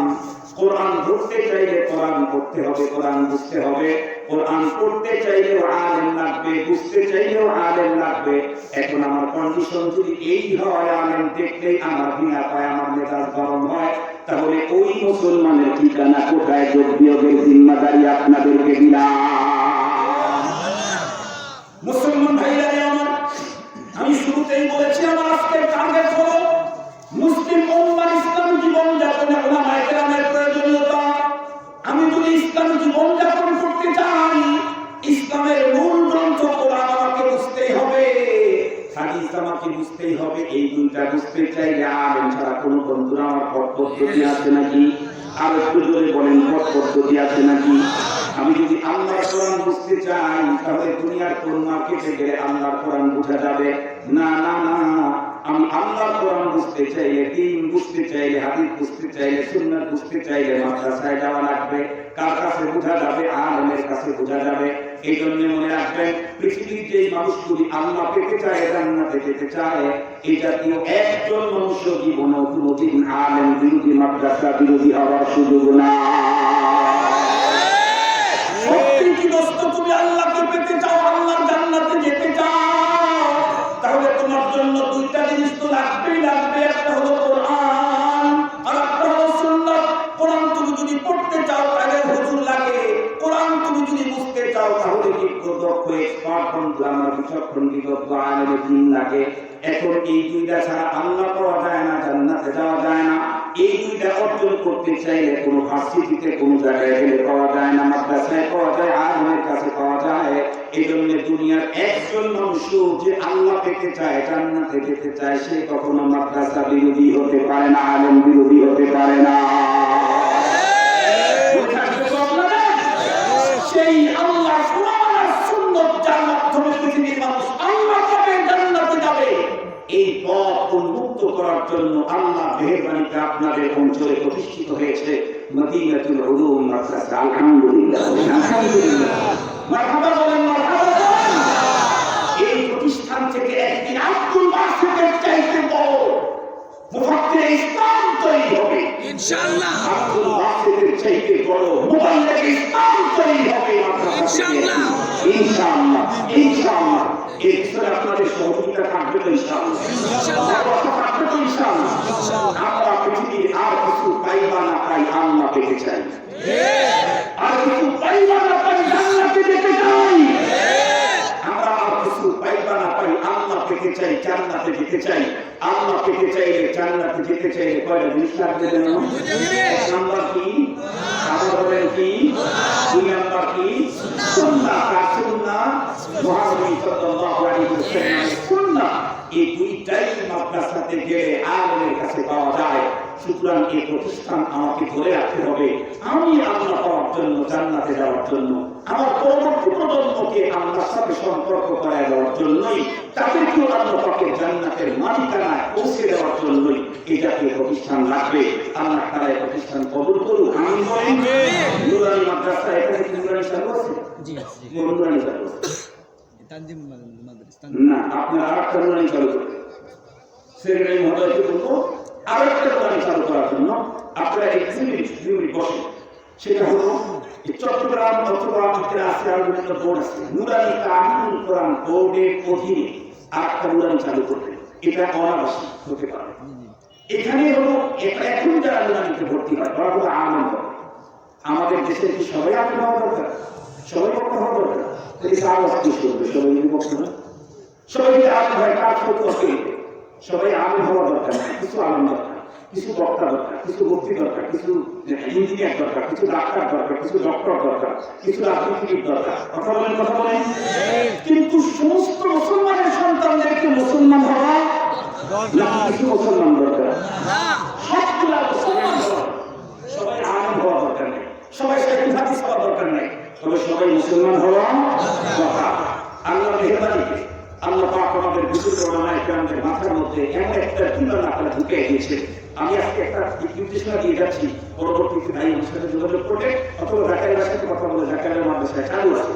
কোরআন ধরতে চাইলে কোরআন পড়তে হবে, কোরআন বুঝতে হবে। কোরআন পড়তে চাইলেও আলেম লাগবে, বুঝতে চাইলেও আলেম লাগবে। এখন আমার কন্ডিশন যদি এই হয়, আলেম দেখলেই আমার ঘৃণা পায়, আমার মেজাজ গরম হয়, তাহলে ওই মুসলমানের ঠিকানা কোথায়? যোগ বিয়োগের জিম্মাদারি আপনাদেরকে দিলাম। মুসলমান ভাইরা আমার, আমি শুরুতেই বলেছি আমার আজকের টার্গেট হলো মুসলিম উম্মার ইসলাম জীবন যাপনে উলামায়ে কেরামের প্রয়োজনীয়তা। আমি যদি ইসলাম জীবন যাপন করতে চাই, ইসলামের মূল গ্রন্থ কোরআন আমাকে বুঝতেই হবে, হাদিস আমাকে বুঝতেই হবে। এই দুইটা বুঝতে চাইলে আলেম ছাড়া কোন বন্ধুরা আমার পথ পদ্ধতি আছে নাকি? আর একটু জোরে বলেন, পথ পদ্ধতি আছে নাকি? আমি যদি আল্লাহর কোরআন বুঝতে চাই, তাহলে দুনিয়ার কোন মার্কেটে গেলে আল্লাহর কোরআন বোঝা যাবে না? না না, আমি আল্লাহর কোরআন বুঝতে চাইলে, দ্বীন বুঝতে চাইলে, হাদিস বুঝতে চাইলে, সুন্নাত বুঝতে চাইলে মাদ্রাসায় যাওয়া লাগবে। কার কাছে বোঝা যাবে? আলেমের কাছে বোঝা যাবে। এই জন্য মনে রাখবেন, পৃথিবীর যে মানুষগুলি আল্লাহ পেতে চায়, জান্নাতে যেতে চায়, এই জাতীয় একজন মনুষ্য জীবনে কোনোদিন আলেম বিরোধী, মাদ্রাসা বিরোধী হওয়ার সুযোগ না। তুমি আল্লাহকে পেতে চাও, আল্লাহর জান্নাতে যেতে চাও, তাহলে তোমার জন্য দুইটা জিনিস তো লাগবেই লাগবে। একটা হলো কোরআন, আর একটা হলো সুন্নাত। কোরআন তুমি যদি পড়তে চাও তাহলে হুজুর লাগে, কোরআন তুমি যদি বুঝতে চাও তাহলে দক্ষ এক্সপার্ট বন্ধু, আমার বিচক্ষণ বিদগ্ধ আলেম দ্বীন লাগে। এখন এই দুইটা ছাড়া আল্লাহ পাওয়া যায় না, জান্নাতে যাওয়া যায় না। এই দুইটা অর্জন করতে চাইলে কোন ভার্সিটিতে, কোন জায়গায় গেলে পাওয়া যায় না, মাদ্রাসায় পাওয়া যায়, আলেমের কাছে পাওয়া যায়। এই জন্য দুনিয়ার একজন মানুষ যে আল্লাহ পেতে চায়, জান্নাতে যেতে চায়, সে কখনো মাদ্রাসা বিরোধী হতে পারে না, আলেম বিরোধী হতে পারে না। সেই আল্লাহ কোরআন আর সুন্নাত যার মাধ্যমে পৃথিবীর মানুষ আল্লাহ পাবে, জান্নাতে যাবে, এই পথ উন্মুক্ত করার জন্য আল্লাহ মেহেরবানিতে আপনাদের অঞ্চলে প্রতিষ্ঠিত হয়েছে মদিনাতুল উলুম মাদ্রাসা। আলহামদুলিল্লাহ, আলহামদুলিল্লাহ, মারহাবা বলেন, মারহাবা বলেন। এই প্রতিষ্ঠান থেকে একদিন আব্দুল বাসিতের চাইতে বড় মুফাক্কির ইসলাম তৈরি হবে ইনশাআল্লাহ। আব্দুল বাসিতের চাইতে বড় মুবাল্লিগ ইসলাম তৈরি হবে ইনশাআল্লাহ, ইনশাআল্লাহ, ইনশাআল্লাহ। এই বিষয়ে আপনাদের সহযোগিতা থাকবে তো ইনশাআল্লাহ, ভালোবাসা থাকবে তো ইনশাআল্লাহ। আমরা পৃথিবীর আর কিছু পাইবা না পাই, আল্লাহ পেতে চাই। আর কিছু পাইবা না পাই, জান্নাতে যেতে চাই। আমরা আর কিছু পাইবা না পাই, আল্লাহ পেতে চাই, জান্নাতে যেতে চাই। আল্লাহ পেতে চাইলে, জান্নাতে যেতে চাইলে কয়টা জিনিস লাগবে জানো? এক নাম্বার কি? আবার বলেন কি? দুই নাম্বার কি? সুন্নাহ। আর সুন্নাহ মুহাম্মদ সাল্লাল্লাহু আলাইহি ওয়াসাল্লামের সুন্নাহ। এই দুইটাই মাদ্রাসাতে গেলে আলেমের কাছে পাওয়া যায়। সুতরাং এই প্রতিষ্ঠান আমাকে ধরে রাখতে হবে। আমি আল্লাহ পাওয়ার জন্য, জান্নাতে যাওয়ার জন্য, আমার পরবর্তী প্রজন্মকে আল্লাহর সাথে সম্পর্ক করায় দেওয়ার জন্যই, তাদেরকেও আল্লাহ পাকের জান্নাতের মালিকানায় পৌঁছে দেওয়ার জন্যই এই জাতীয় প্রতিষ্ঠান লাগবে। আল্লাহ তাআলা এই প্রতিষ্ঠান কবুল করুন, আমিন বলেন। নুরানি মাদ্রাসা, এখানে কি নুরানি চালু আছে? জি জি, নুরানি চালু আছে। তানজিম মাদ্রাসা না, আপনারা আরেকটা নুরানি চালু করুন। সেখানে মহোদয়কে বলবো আরেকটা নুরানি চালু করার জন্য আপনারা এক্সিবিট ইউনিট বসে। সেটা হলো চট্টগ্রাম অথবা আসিয়ার বিভিন্ন বোর্ড আছে, নুরানি তালিম কোরআন বোর্ডের অধীনে আরেকটা নুরানি চালু করবে। এটা অনাবাসী হতে পারে। এখানে হলো এখন যারা নুরানিতে ভর্তি হয় তারা হলো আলেম হবে। আমাদের দেশে কি সবাই আলেম হওয়া দরকার? সবাই বক্তা হওয়া দরকার? তাহলে আওয়াজ কি করবে? সবাই যদি বক্তা না, সবাই যদি আলেম হয় কাজ করতে হবে। সবাই আলেম হওয়া দরকার নাই, কিছু আলেম দরকার, কিছু বক্তা দরকার, কিছু মুফতি দরকার, কিছু ইঞ্জিনিয়ার দরকার, কিছু ডাক্তার দরকার, কিছু ডক্টর দরকার, কিছু রাজনীতিবিদ দরকার। কথা বলেন, কথা বলেন। কিন্তু সমস্ত মুসলমানের সন্তানদেরকে মুসলমান হওয়া না, কিছু মুসলমান দরকার, সবগুলা মুসলমান হওয়া। সবাই আলেম হওয়া দরকার নেই, সবাই শরীফ হাদিস হওয়া দরকার নেই, তবে সবাই মুসলমান হওয়া দরকার। আল্লাহ মেহরবানিতে আল্লাহ পাক আমাদের বুজুর্গ ওলামায়ে কেরামদের মাথার মধ্যে এমন একটা তুলনা আপনারা ঢুকে দিয়েছে। আমি আজকে একটা নির্দেশনা দিয়ে যাচ্ছি, পরবর্তীতে ভাই আমার সাথে যোগাযোগ করলে অথবা জাকারিয়ার সাথে কথা বলে, জাকারিয়ার মাদ্রাসায় চালু আছে,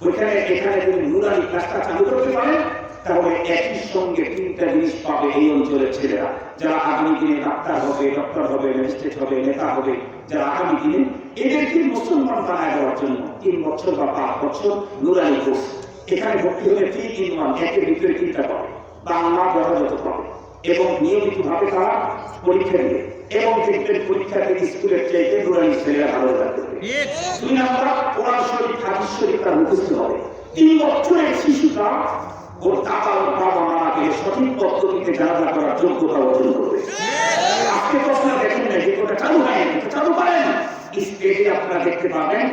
ওইখানে এখানে যদি নুরানি ক্লাসটা চালু করতে পারেন তাহলে একই সঙ্গে তিনটা জিনিস পাবে এই অঞ্চলের ছেলেরা, যারা আগামী দিনে ডাক্তার হবে, ডক্টর হবে, ম্যাজিস্ট্রেট হবে, নেতা হবে, যারা আগামী দিনে এদেরকে মুসলমান বানায় দেওয়ার জন্য 3 বছর বা 5 বছর নুরানি কোর্স। এখানে ভর্তি হলে 3 in 1, একের ভিতরে 3টা পাবে, বাংলা যথাযথ পাবে এবং নিয়মিতভাবে তারা পরীক্ষা দিবে এবং দেখবেন পরীক্ষাতে স্কুলের চাইতে নুরানি ছেলেরা ভালো রেজাল্ট করবে। 2 নাম্বার, কোরআন শরীফ, হাদিস শরীফ তার মুখস্থ হবে। 3 বছরের শিশুটা ওর দাদা ও বাবা মাকে সঠিক পদ্ধতিতে জানাজা করার যোগ্যতা অর্জন করবে। আজকে তো আপনারা দেখেন না যে ওটা চালু হয়নি, চালু করেন। স্টেজে আপনারা দেখতে পাবেন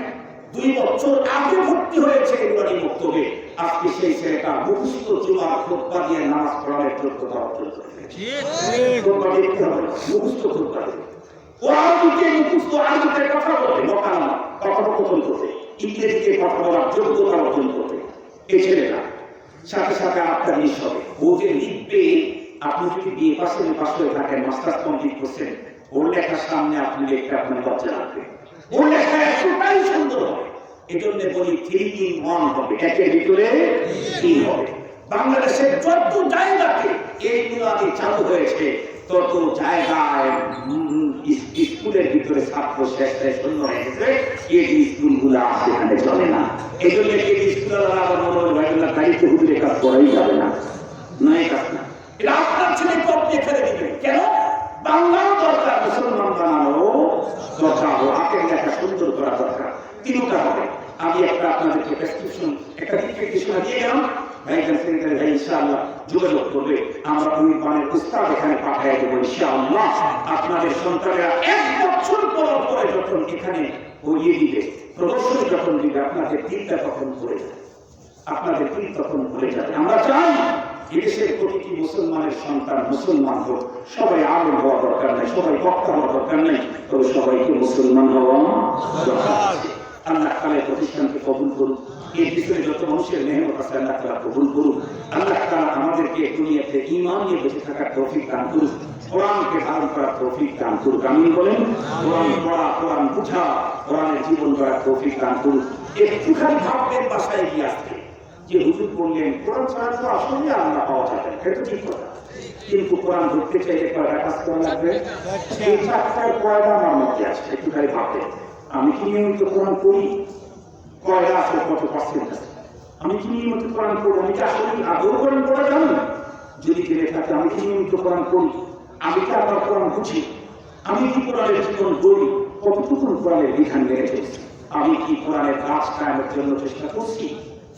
2 বছর আগে ভর্তি হয়েছে নুরানি মক্তবে, আজকে সেই ছেলেটা মুখস্থ জুমার খুতবা দিয়ে নামাজ পড়ার যোগ্যতা অর্জন করবে। খুতবা দেখতে হবে, মুখস্থ খুতবা দেবে। ও আরবিতে মুখস্থ, আরবিতে কথা বলবে, মকানা কথোপকথন করবে, ইংরেজিতে কথা বলার যোগ্যতা অর্জন করবে এই ছেলেটা। সাথে সাথে আপনার জিনিস হবে, ও যে লিখবে, আপনি যদি বিয়ে পাশে থাকেন, মাস্টার্স কমপ্লিট করছেন, ওর লেখার সামনে আপনি লিখতে আপনার লজ্জা লাগবে। ওর লেখা এতটাই সুন্দর হবে, এই জন্য বলি 3 in 1 হবে, একের ভিতরে 3 হবে। বাংলাদেশের যত জায়গাতে এই নুরানি চালু হয়েছে তত জায়গায় স্কুলের ভিতরে ছাত্র শেষটায় শূন্য হয়ে গেছে, এই স্কুলগুলো সেখানে চলে না। এই জন্য এই স্কুলগুলো আবার মনে ভাইগুলা গাড়িতে হুজুরে কাজ করাই যাবে না, নয় কাজ না। এটা আপনার ছেলে আপনি এখানে দিবেন কেন? বাংলাও দরকার, মুসলমান বানানো দরকার, হাতের লেখা সুন্দর করা দরকার, 3টা হবে। আমি একটা আপনাদেরকে প্রেসক্রিপশন, একটা নির্দেশনা দিয়ে গেলাম, ভাইজান সেক্রেটারি ভাই ইনশাআল্লাহ যোগাযোগ করবে, আমরা নির্মাণের প্রস্তাব এখানে পাঠিয়ে দেবো ইনশাআল্লাহ। আপনাদের সন্তানেরা 1 বছর পরে যখন এখানে বইয়ে দিবে, প্রদর্শনী যখন দিবে, আপনাদের দিনটা তখন করে যাবে, আপনাদের দিন তখন ভুলে যাবে। আমরা চাই এদেশের প্রতিটি মুসলমানের সন্তান মুসলমান হোক। সবাই আলেম হওয়া দরকার নাই, সবাই বক্তা হওয়া দরকার নাই, তবে সবাইকে মুসলমান হওয়া দরকার আছে। আল্লাহ তাআলা প্রতিষ্ঠানকে কবুল করুন, এর ভিতরে যত মানুষের মেহনত আছে আল্লাহ তাআলা কবুল করুন। আল্লাহ তাআলা আমাদেরকে দুনিয়াতে ঈমান নিয়ে বেঁচে থাকার তৌফিক দান করুন, কোরআনকে ধারণ করার তৌফিক দান করুন। আমিন বলেন। কোরআন পড়া, কোরআন বুঝা, কোরআনের জীবন করার তৌফিক দান করুন। একটুখানি ভাববেন বাসায় গিয়ে আসতে যে হুজুর বললেন কোরআন ছাড়া তো আসলে আল্লাহ পাওয়া যাবে, এটা ঠিক কথা, কিন্তু কোরআন ধরতে চাইলে কয়টা কাজ করা লাগবে? এই 4টার কয়টা আমার মধ্যে আছে, একটুখানি ভাববেন। আমি কি নিয়মিত কোরআন পড়ি? কয়টা আছে, কত পার্সেন্ট আছে? আমি কি নিয়মিত কোরআন পড়ি? আমি কি আসলে আদৌ কোরআন পড়া জানি? যদি জেনে থাকে আমি কি নিয়মিত কোরআন পড়ি? আমি কি আমার কোরআন বুঝি? আমি কি কোরআনের জীবন গড়ি? কতটুকু কোরআনের বিধান মেনে চলছি? আমি কি কোরআনের কাজ কায়েমের জন্য চেষ্টা করছি?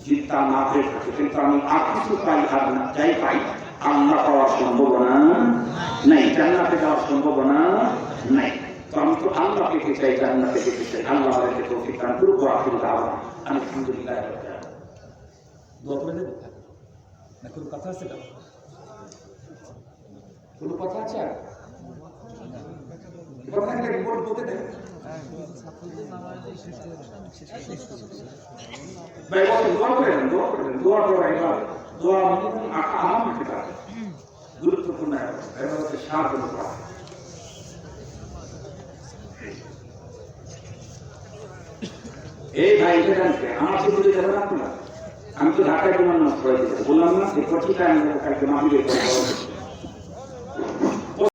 যদি তা না হয়ে থাকে, কিন্তু আমি আর কিছু পাই আর না যাই পাই, আল্লাহ পাওয়ার সম্ভাবনা নাই, জান্নাতে যাওয়ার সম্ভাবনা নাই। তো আমি তো আল্লাহ পেতে চাই, জান্নাতে পেতে চাই। আল্লাহ আমাদেরকে তৌফিক দান করুক। আখির দাওয়ানা আলহামদুলিল্লাহ।
দোয়া করে দেব না? কোনো কথা আছে? কোনো কথা আছে? আর কথা একটা রিপোর্ট বলতে দেন
ভাই, দোয়া করেন, দোয়া করেন, দোয়া করাই না, দোয়া আহাম একটা গুরুত্বপূর্ণ হচ্ছে সাহায্য করা। এই ভাই এটা জানতে আমাকে বলে যাবেন আপনারা, আমি তো ঢাকায় বিমান নষ্ট করে দিতে বললাম না যে 25 টাকা কালকে মাহিরে